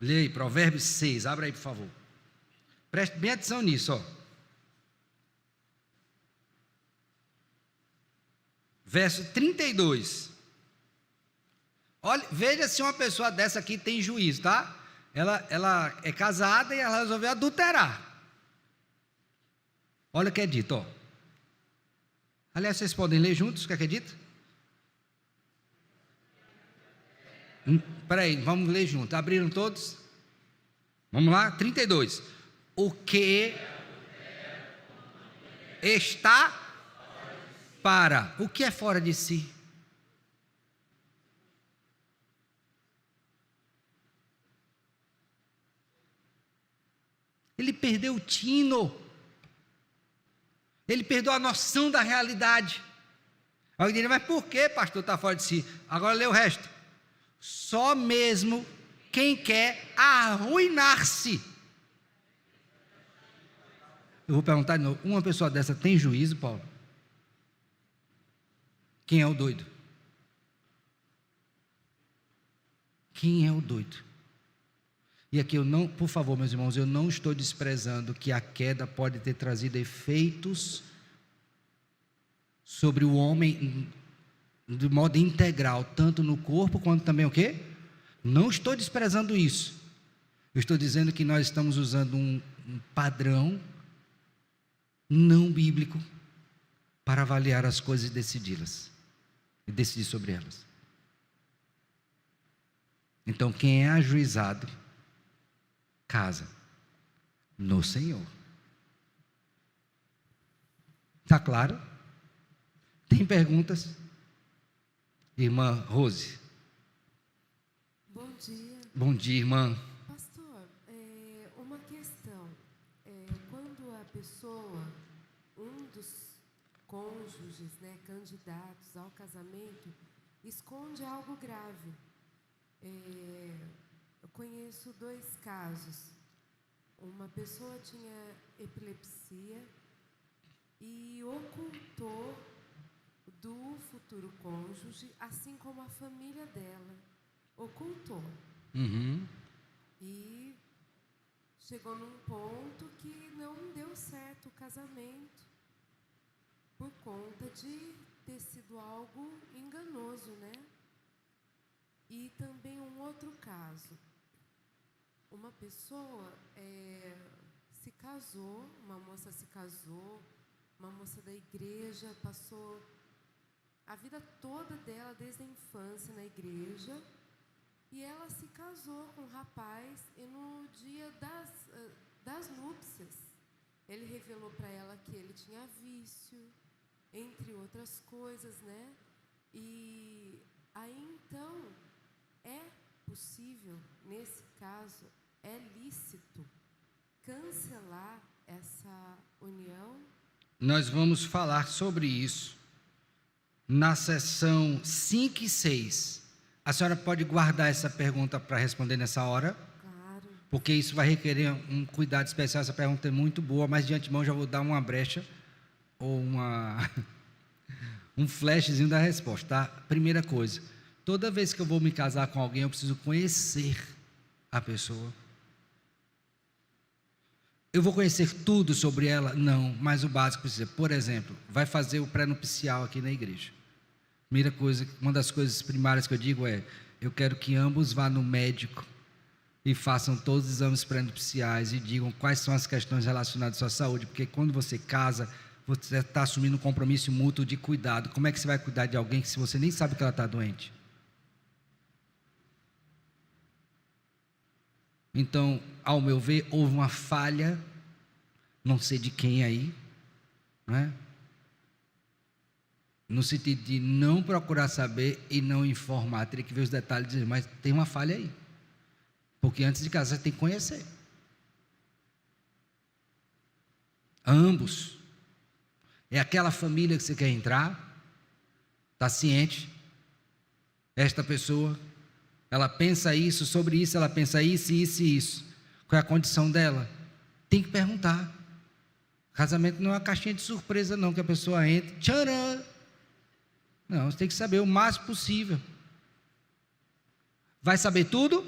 Lê aí, Provérbios 6, abre aí, por favor. Preste bem atenção nisso, ó. Verso 32. Olha, veja se uma pessoa dessa aqui tem juízo, tá? Ela é casada e ela resolveu adulterar. Olha o que é dito, ó. Aliás, vocês podem ler juntos o que é dito? Espera aí, vamos ler juntos. Abriram todos? Vamos lá? 32. O que está para? O que é fora de si? Ele perdeu o tino. Ele perdeu a noção da realidade. Alguém diria, mas por que, pastor, está fora de si? Agora lê o resto. Só mesmo quem quer arruinar-se. Eu vou perguntar de novo, uma pessoa dessa tem juízo, Paulo? Quem é o doido? Quem é o doido? E aqui eu não, por favor, meus irmãos, eu não estou desprezando que a queda pode ter trazido efeitos sobre o homem de modo integral, tanto no corpo quanto também o quê? Não estou desprezando isso. Eu estou dizendo que nós estamos usando um padrão não bíblico para avaliar as coisas e decidi-las. E decidir sobre elas. Então, quem é ajuizado, casa no Senhor. Está claro? Tem perguntas? Irmã Rose. Bom dia. Bom dia, irmã. Pastor, uma questão. Quando a pessoa, um dos cônjuges, né, candidatos ao casamento, esconde algo grave. Eu conheço 2 casos. Uma pessoa tinha epilepsia e ocultou do futuro cônjuge, assim como a família dela. Ocultou. Uhum. E chegou num ponto que não deu certo o casamento, por conta de ter sido algo enganoso, né? E também um outro caso. Uma pessoa se casou, uma moça se casou, uma moça da igreja, passou a vida toda dela, desde a infância, na igreja, e ela se casou com um rapaz, e no dia das núpcias, ele revelou para ela que ele tinha vício, entre outras coisas, né? E aí, então, é possível, nesse caso, é lícito cancelar essa união? Nós vamos falar sobre isso na sessão 5 e 6. A senhora pode guardar essa pergunta para responder nessa hora? Claro. Porque isso vai requerer um cuidado especial. Essa pergunta é muito boa, mas de antemão já vou dar uma brecha ou um flashzinho da resposta, tá? Primeira coisa, toda vez que eu vou me casar com alguém, eu preciso conhecer a pessoa. Eu vou conhecer tudo sobre ela? Não, mas o básico precisa. Por exemplo, vai fazer o pré-nupcial aqui na igreja. Primeira coisa, uma das coisas primárias que eu digo é: eu quero que ambos vá no médico e façam todos os exames pré-nupciais e digam quais são as questões relacionadas à sua saúde, porque quando você casa, você está assumindo um compromisso mútuo de cuidado. Como é que você vai cuidar de alguém se você nem sabe que ela está doente? Então, ao meu ver, houve uma falha, não sei de quem aí, né? No sentido de não procurar saber e não informar. Teria que ver os detalhes e dizer, mas tem uma falha aí. Porque antes de casar, você tem que conhecer. Ambos. É aquela família que você quer entrar, está ciente, esta pessoa, ela pensa isso, sobre isso, ela pensa isso, isso e isso. Qual é a condição dela? Tem que perguntar. Casamento não é uma caixinha de surpresa não, que a pessoa entra, tcharam! Não, você tem que saber o máximo possível. Vai saber tudo?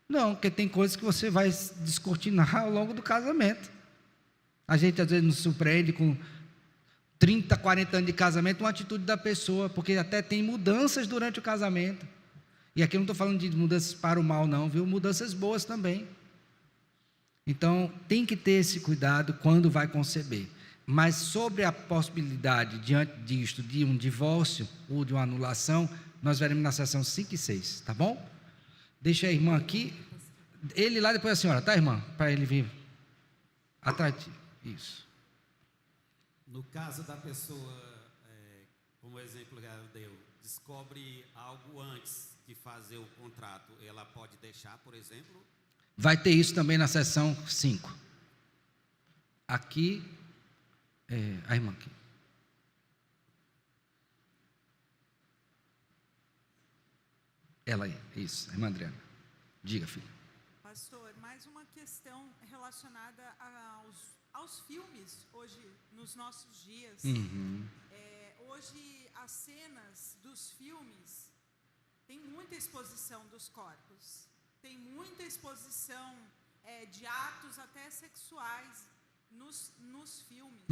Não, porque tem coisas que você vai descortinar ao longo do casamento. A gente às vezes nos surpreende com 30, 40 anos de casamento, uma atitude da pessoa, porque até tem mudanças durante o casamento. E aqui eu não estou falando de mudanças para o mal não, viu? Mudanças boas também. Então, tem que ter esse cuidado quando vai conceber. Mas sobre a possibilidade, diante disto, de um divórcio ou de uma anulação, nós veremos na sessão 5 e 6, tá bom? Deixa a irmã aqui, ele lá, depois a senhora, tá, irmã? Para ele vir atrás de ti. Isso. No caso da pessoa, como exemplo que ela deu, descobre algo antes de fazer o contrato, ela pode deixar, por exemplo? Vai ter isso também na sessão 5. Aqui, a irmã aqui. Ela aí, isso, a irmã Adriana. Diga, filha. Pastor, mais uma questão relacionada aos filmes, hoje, nos nossos dias. Hoje, as cenas dos filmes têm muita exposição dos corpos, tem muita exposição de atos até sexuais nos filmes.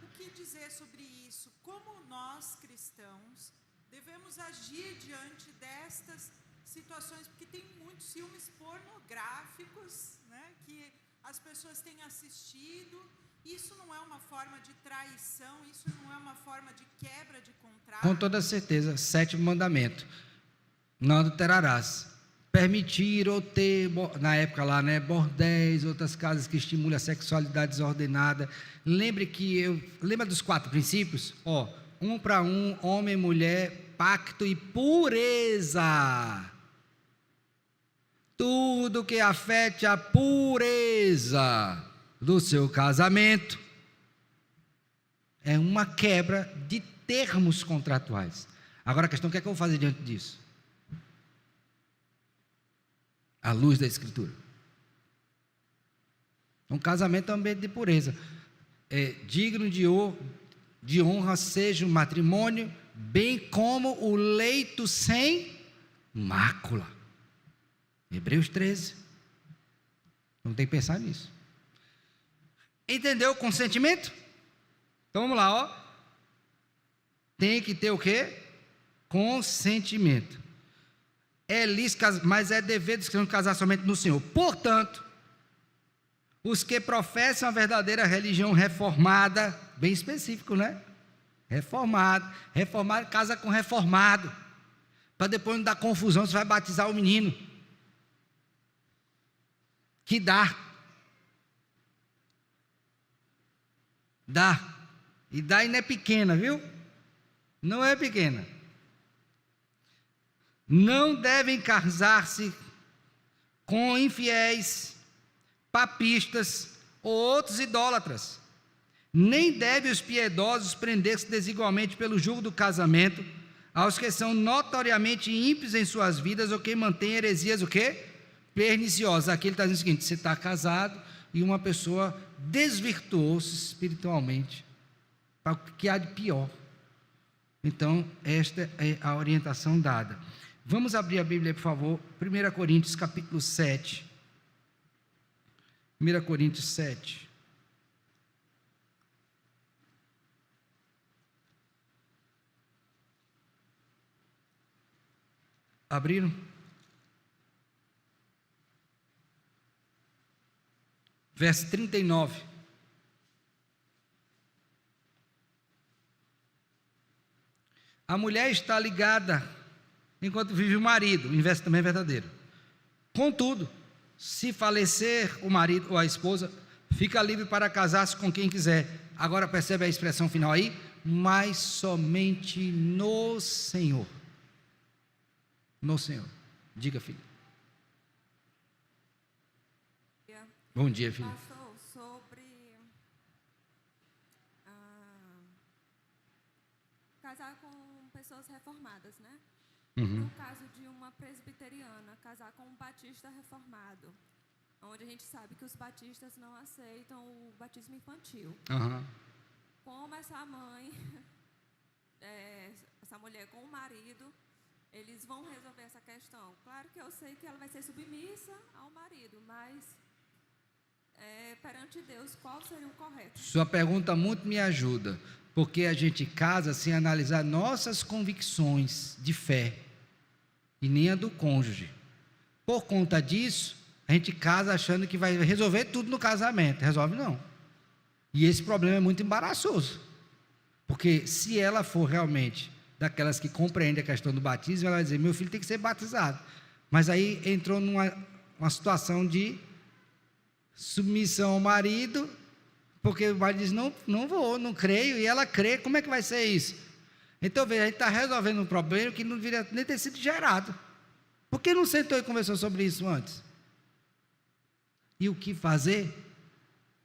O que dizer sobre isso? Como nós, cristãos, devemos agir diante destas situações? Porque tem muitos filmes pornográficos, né, que as pessoas têm assistido. Isso não é uma forma de traição? Isso não é uma forma de quebra de contrato? Com toda certeza, 7º mandamento: não adulterarás. Permitir ou ter, na época lá, né, bordéis, outras casas que estimulam a sexualidade desordenada. Lembra dos 4 princípios? Um para um, homem e mulher, pacto e pureza. Tudo que afete a pureza do seu casamento é uma quebra de termos contratuais. Agora a questão, o que é que eu vou fazer diante disso? À luz da Escritura. Um casamento é um ambiente de pureza. Digno de honra seja o matrimônio, bem como o leito sem mácula. Hebreus 13. Não tem que pensar nisso. Entendeu o consentimento? Então vamos lá, Tem que ter o quê? Consentimento. É lícito, mas é dever dos cristãos casar somente no Senhor. Portanto, os que professam a verdadeira religião reformada bem específico, né? Reformado. Reformado casa com reformado. Para depois não dar confusão, você vai batizar o menino. Que dá. Dá. E dá e não é pequena, viu? Não é pequena. Não devem casar-se com infiéis, papistas ou outros idólatras. Nem devem os piedosos prender-se desigualmente pelo jugo do casamento aos que são notoriamente ímpios em suas vidas ou que mantêm heresias o quê? Perniciosas. Aqui ele está dizendo o seguinte: você está casado e uma pessoa desvirtuou-se espiritualmente. Para o que há de pior. Então, esta é a orientação dada. Vamos abrir a Bíblia, por favor. 1 Coríntios, capítulo 7. 1 Coríntios 7. Abriram? Verso 39. A mulher está ligada enquanto vive o marido, o inverso também é verdadeiro. Contudo, se falecer o marido ou a esposa, fica livre para casar-se com quem quiser. Agora percebe a expressão final aí? Mas somente no Senhor. No Senhor. Diga, filho. Bom dia, filho. Pastor, sobre casar com pessoas reformadas, né? No caso de uma presbiteriana, casar com um batista reformado, onde a gente sabe que os batistas não aceitam o batismo infantil. Como essa mãe, essa mulher com o marido, eles vão resolver essa questão? Claro que eu sei que ela vai ser submissa ao marido, mas perante Deus, qual seria o correto? Sua pergunta muito me ajuda, porque a gente casa sem analisar nossas convicções de fé e nem a do cônjuge. Por conta disso, a gente casa achando que vai resolver tudo no casamento. Resolve não. E esse problema é muito embaraçoso, porque se ela for realmente daquelas que compreendem a questão do batismo, ela vai dizer: meu filho tem que ser batizado. Mas aí entrou numa situação de submissão ao marido, porque o marido diz: não vou, não creio, e ela crê. Como é que vai ser isso? Então, veja, a gente está resolvendo um problema que não deveria nem ter sido gerado. Por que não sentou e conversou sobre isso antes? E o que fazer?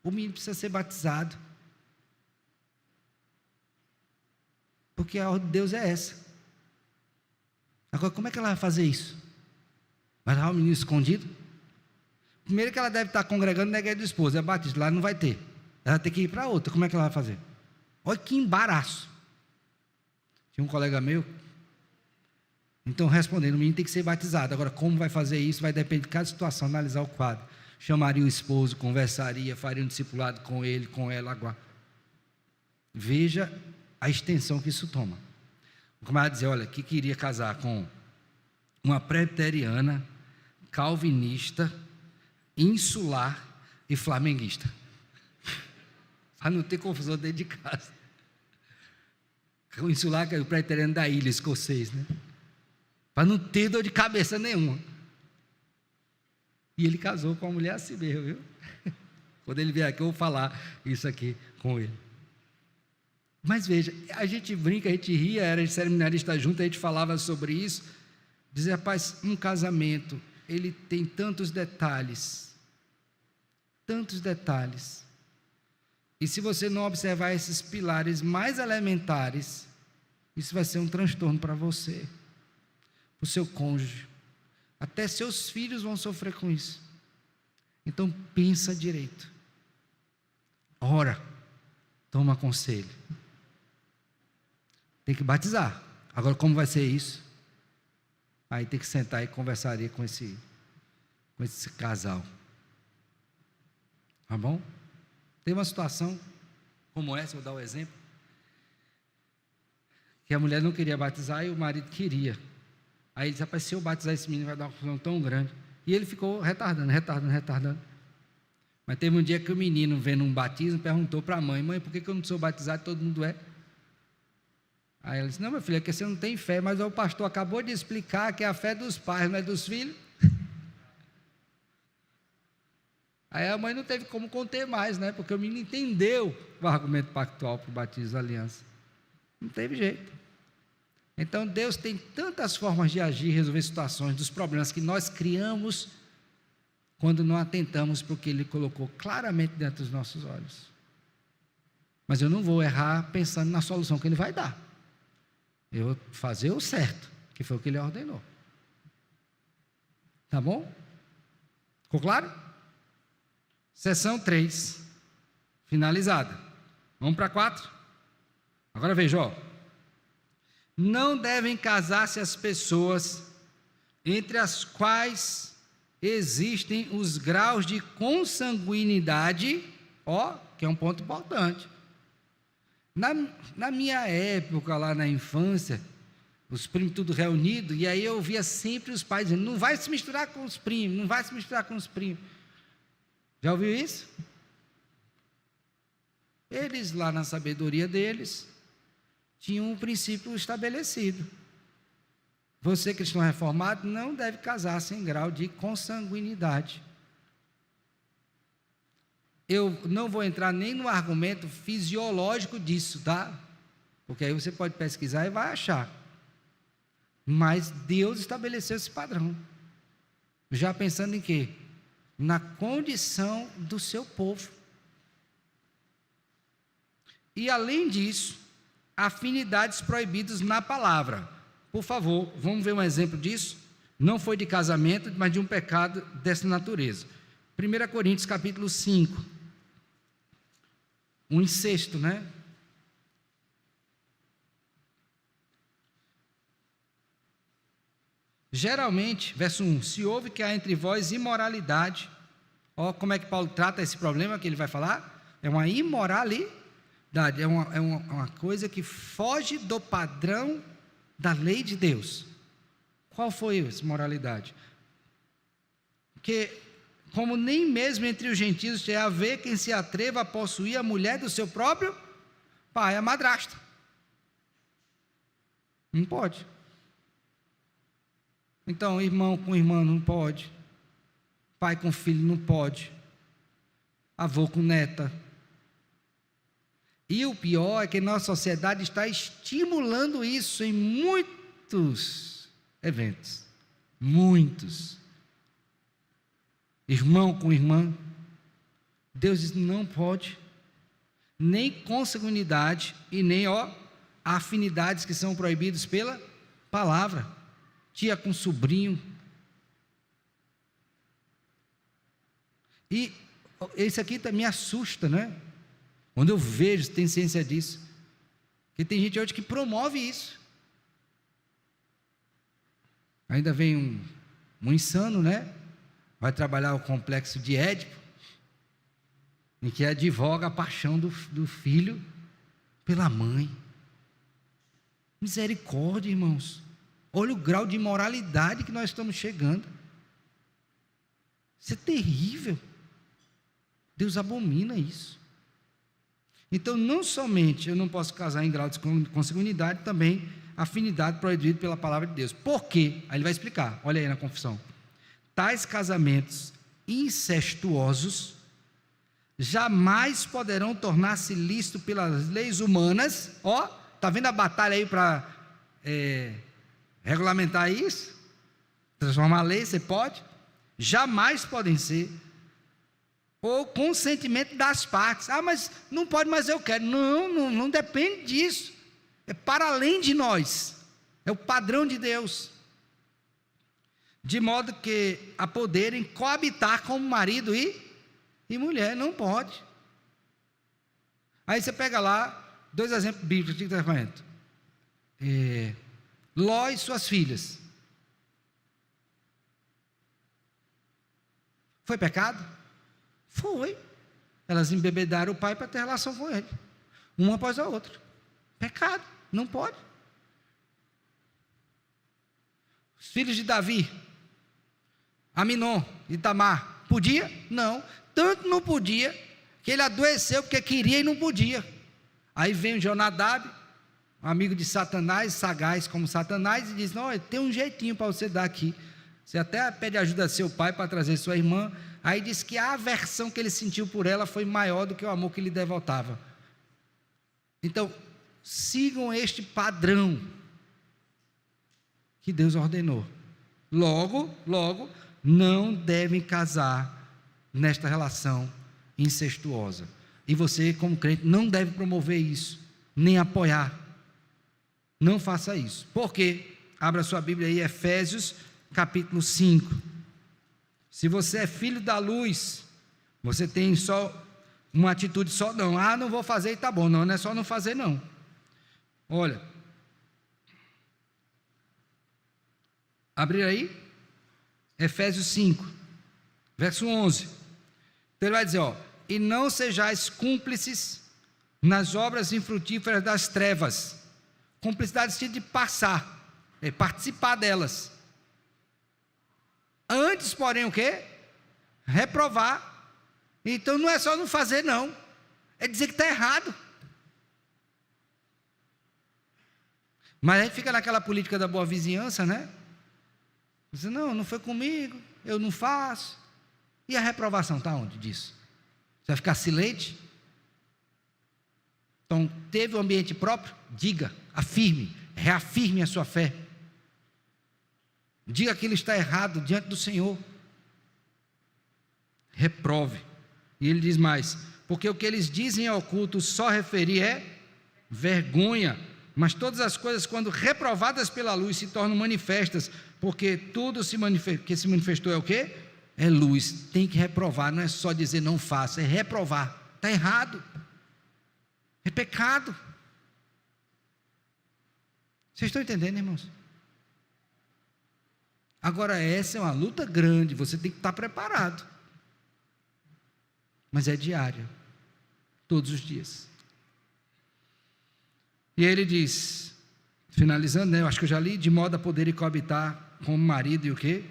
O menino precisa ser batizado, porque a ordem de Deus é essa. Agora, como é que ela vai fazer isso? Vai levar o menino escondido? Primeiro que ela deve estar congregando na igreja do esposo, é batista, lá não vai ter. Ela vai ter que ir para outra. Como é que ela vai fazer? Olha que embaraço. Tinha um colega meu, então respondendo: o menino tem que ser batizado. Agora, como vai fazer isso? Vai depender de cada situação, analisar o quadro. Chamaria o esposo, conversaria, faria um discipulado com ele, com ela, agora. Veja a extensão que isso toma. O camarada dizer: olha, que queria casar com uma presbiteriana, calvinista, insular e flamenguista, para não ter confusão dentro de casa. O insular, que é o presbiteriano da ilha, escocês, né? Para não ter dor de cabeça nenhuma. E ele casou com uma mulher assim mesmo, viu? Quando ele vier aqui, eu vou falar isso aqui com ele. Mas veja, a gente brinca, a gente ria, era de seminarista junto, a gente falava sobre isso. Dizer: rapaz, um casamento, ele tem tantos detalhes. Tantos detalhes. E se você não observar esses pilares mais elementares, isso vai ser um transtorno para você, para o seu cônjuge. Até seus filhos vão sofrer com isso. Então pensa direito. Ora, toma conselho. Tem que batizar. Agora, como vai ser isso? Aí tem que sentar e conversaria com esse casal. Tá bom? Tem uma situação como essa, vou dar um exemplo, que a mulher não queria batizar e o marido queria. Aí ele disse: rapaz, se eu batizar esse menino vai dar uma confusão tão grande. E ele ficou retardando. Mas teve um dia que o menino, vendo um batismo, perguntou para a mãe: mãe, por que eu não sou batizado e todo mundo é? Aí ela disse: não, meu filho, é que você não tem fé, mas o pastor acabou de explicar que é a fé dos pais, não é dos filhos. Aí a mãe não teve como conter mais, né? Porque o menino entendeu o argumento pactual para o batismo da aliança. Não teve jeito. Então Deus tem tantas formas de agir e resolver situações, dos problemas que nós criamos, quando não atentamos para o que Ele colocou claramente dentro dos nossos olhos. Mas eu não vou errar pensando na solução que Ele vai dar. Eu vou fazer o certo, que foi o que Ele ordenou. Tá bom? Ficou claro? Seção 3, finalizada. Vamos para 4? Agora veja, ó. Não devem casar-se as pessoas entre as quais existem os graus de consanguinidade, ó, que é um ponto importante. Na minha época, lá na infância, os primos tudo reunidos, e aí eu via sempre os pais dizendo: não vai se misturar com os primos, não vai se misturar com os primos. Já ouviu isso? Eles, lá na sabedoria deles, tinham um princípio estabelecido. Você, cristão reformado, não deve casar-se em grau de consanguinidade. Eu não vou entrar nem no argumento fisiológico disso, tá? Porque aí você pode pesquisar e vai achar. Mas Deus estabeleceu esse padrão. Já pensando em quê? Na condição do seu povo. E além disso, afinidades proibidas na palavra. Por favor, vamos ver um exemplo disso? Não foi de casamento, mas de um pecado dessa natureza. 1 Coríntios capítulo 5. Um incesto, né? Geralmente, verso 1, se ouve que há entre vós imoralidade, ó, como é que Paulo trata esse problema que ele vai falar? É uma imoralidade, é uma coisa que foge do padrão da lei de Deus. Qual foi essa moralidade? Que, como nem mesmo entre os gentios tem a ver quem se atreva a possuir a mulher do seu próprio pai, a madrasta. Não pode. Então, irmão com irmã não pode. Pai com filho não pode. Avô com neta. E o pior é que nossa sociedade está estimulando isso em muitos eventos. Muitos. Irmão com irmã. Deus diz: não pode. Nem consanguinidade e nem afinidades que são proibidas pela palavra. Tia com sobrinho. E esse aqui me assusta, né? Quando eu vejo, tem ciência disso. Porque tem gente hoje que promove isso. Ainda vem um insano, né? Vai trabalhar o complexo de Édipo, em que advoga a paixão do filho pela mãe. Misericórdia, irmãos. Olha o grau de imoralidade que nós estamos chegando. Isso é terrível. Deus abomina isso. Então, não somente eu não posso casar em grau de consanguinidade, também afinidade proibida pela palavra de Deus. Por quê? Aí ele vai explicar. Olha aí na confissão. Tais casamentos incestuosos jamais poderão tornar-se lícitos pelas leis humanas. Ó, tá vendo a batalha aí para regulamentar isso? Transformar a lei, você pode? Jamais podem ser. Ou consentimento das partes. Ah, mas não pode, mas eu quero. Não depende disso. É para além de nós. É o padrão de Deus. De modo que a poderem coabitar como marido e mulher. Não pode. Aí você pega lá 2 exemplos bíblicos de casamento. Ló e suas filhas. Foi pecado? Foi. Elas embebedaram o pai para ter relação com ele. Uma após a outra. Pecado. Não pode. Os filhos de Davi, Aminon e Tamar, podia? Não. tanto não podia, que ele adoeceu porque queria e não podia. Aí vem o Jonadab, um amigo de Satanás, sagaz como Satanás, e diz: não, tem um jeitinho para você dar aqui. Você até pede ajuda do seu pai para trazer sua irmã. Aí diz que a aversão que ele sentiu por ela foi maior do que o amor que lhe devotava. Então, sigam este padrão que Deus ordenou. Logo, não devem casar nesta relação incestuosa. E você, como crente, não deve promover isso, nem apoiar. Não faça isso. Por quê? Abra sua Bíblia aí, Efésios capítulo 5. Se você é filho da luz, você tem só uma atitude só, não vou fazer e tá bom. Não é só não fazer, não. Olha, abrir aí, Efésios 5, verso 11. Então ele vai dizer, e não sejais cúmplices nas obras infrutíferas das trevas. Cumplicidade de passar, participar delas. Antes, porém, o quê? Reprovar. Então não é só não fazer, não. É dizer que está errado. Mas a gente fica naquela política da boa vizinhança, né? Diz, não foi comigo, eu não faço. E a reprovação está onde disso? Você vai ficar silente? Então, teve um ambiente próprio? Diga, afirme, reafirme a sua fé. Diga que ele está errado diante do Senhor. Reprove. E ele diz mais, porque o que eles dizem em oculto só referir vergonha, mas todas as coisas, quando reprovadas pela luz, se tornam manifestas, porque tudo que se manifestou é o quê? É luz. Tem que reprovar, não é só dizer não faça, é reprovar. Está errado. É pecado. Vocês estão entendendo, irmãos? Agora, essa é uma luta grande, você tem que estar preparado. Mas é diário, todos os dias. E ele diz, finalizando, eu acho que eu já li, de modo a poder coabitar como marido e o quê?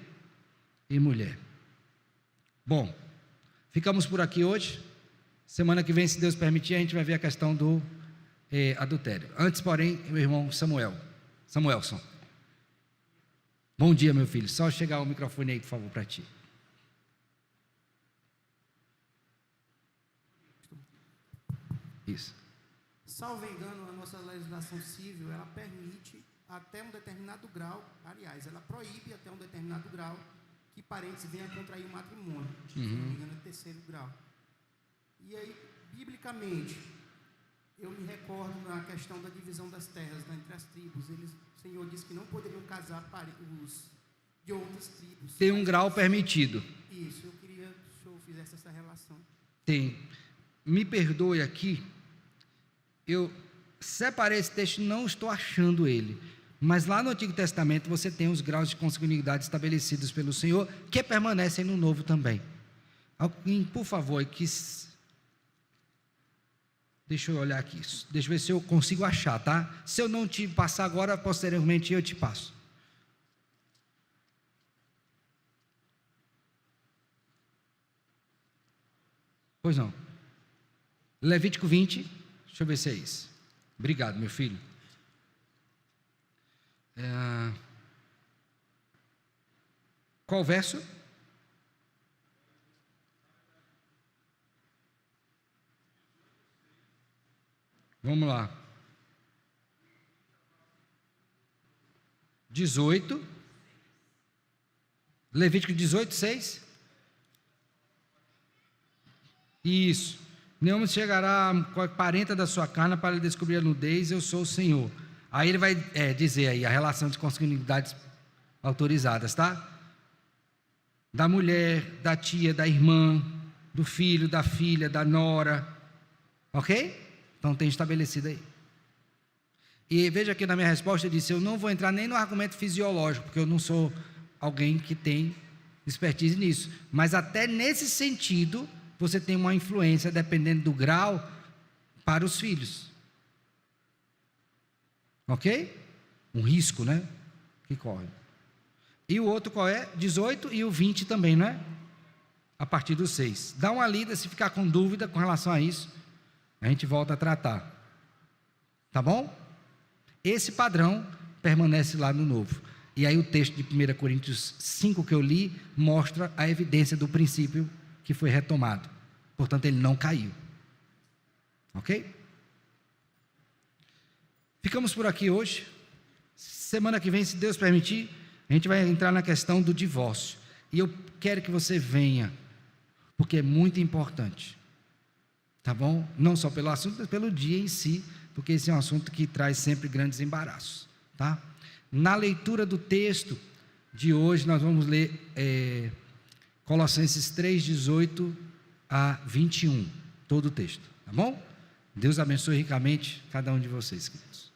E mulher. Bom, ficamos por aqui hoje. Semana que vem, se Deus permitir, a gente vai ver a questão do adultério. Antes, porém, meu irmão Samuelson. Bom dia, meu filho. Só chegar o microfone aí, por favor, para ti. Isso. Salvo engano, a nossa legislação civil, ela permite até um determinado grau, aliás, ela proíbe até um determinado grau que parentes venham a contrair o matrimônio. Se não me engano, é terceiro grau. E aí, biblicamente, eu me recordo na questão da divisão das terras entre as tribos. O Senhor disse que não poderiam casar os de outras tribos. Tem um grau permitido. Isso, eu queria que o senhor fizesse essa relação. Tem. Me perdoe aqui, eu separei esse texto, não estou achando ele. Mas lá no Antigo Testamento você tem os graus de consanguinidade estabelecidos pelo Senhor, que permanecem no Novo também. Alguém, por favor, deixa eu olhar aqui, deixa eu ver se eu consigo achar, tá? Se eu não te passar agora, posteriormente eu te passo. Pois não. Levítico 20, deixa eu ver se é isso. Obrigado, meu filho. Qual verso? Vamos lá. 18. Levítico 18, 6. Isso. Nenhum chegará a parenta da sua carne para lhe descobrir a nudez, eu sou o Senhor. Aí ele vai dizer aí a relação de consanguinidades autorizadas, tá? Da mulher, da tia, da irmã, do filho, da filha, da nora. Ok? Então tem estabelecido aí. E veja aqui na minha resposta, eu disse, eu não vou entrar nem no argumento fisiológico, porque eu não sou alguém que tem expertise nisso. Mas até nesse sentido, você tem uma influência, dependendo do grau, para os filhos. Ok? Um risco, né? Que corre. E o outro qual é? 18 e o 20 também, não é? a partir do 6. Dá uma lida, se ficar com dúvida com relação a isso, a gente volta a tratar. Tá bom? Esse padrão permanece lá no Novo. E aí o texto de 1 Coríntios 5 que eu li, mostra a evidência do princípio que foi retomado. Portanto, ele não caiu. Ok? Ficamos por aqui hoje. Semana que vem, se Deus permitir, a gente vai entrar na questão do divórcio. E eu quero que você venha, porque é muito importante. Tá bom? Não só pelo assunto, mas pelo dia em si, porque esse é um assunto que traz sempre grandes embaraços. Tá? Na leitura do texto de hoje, nós vamos ler Colossenses 3, 18 a 21, todo o texto. Tá bom? Deus abençoe ricamente cada um de vocês, queridos.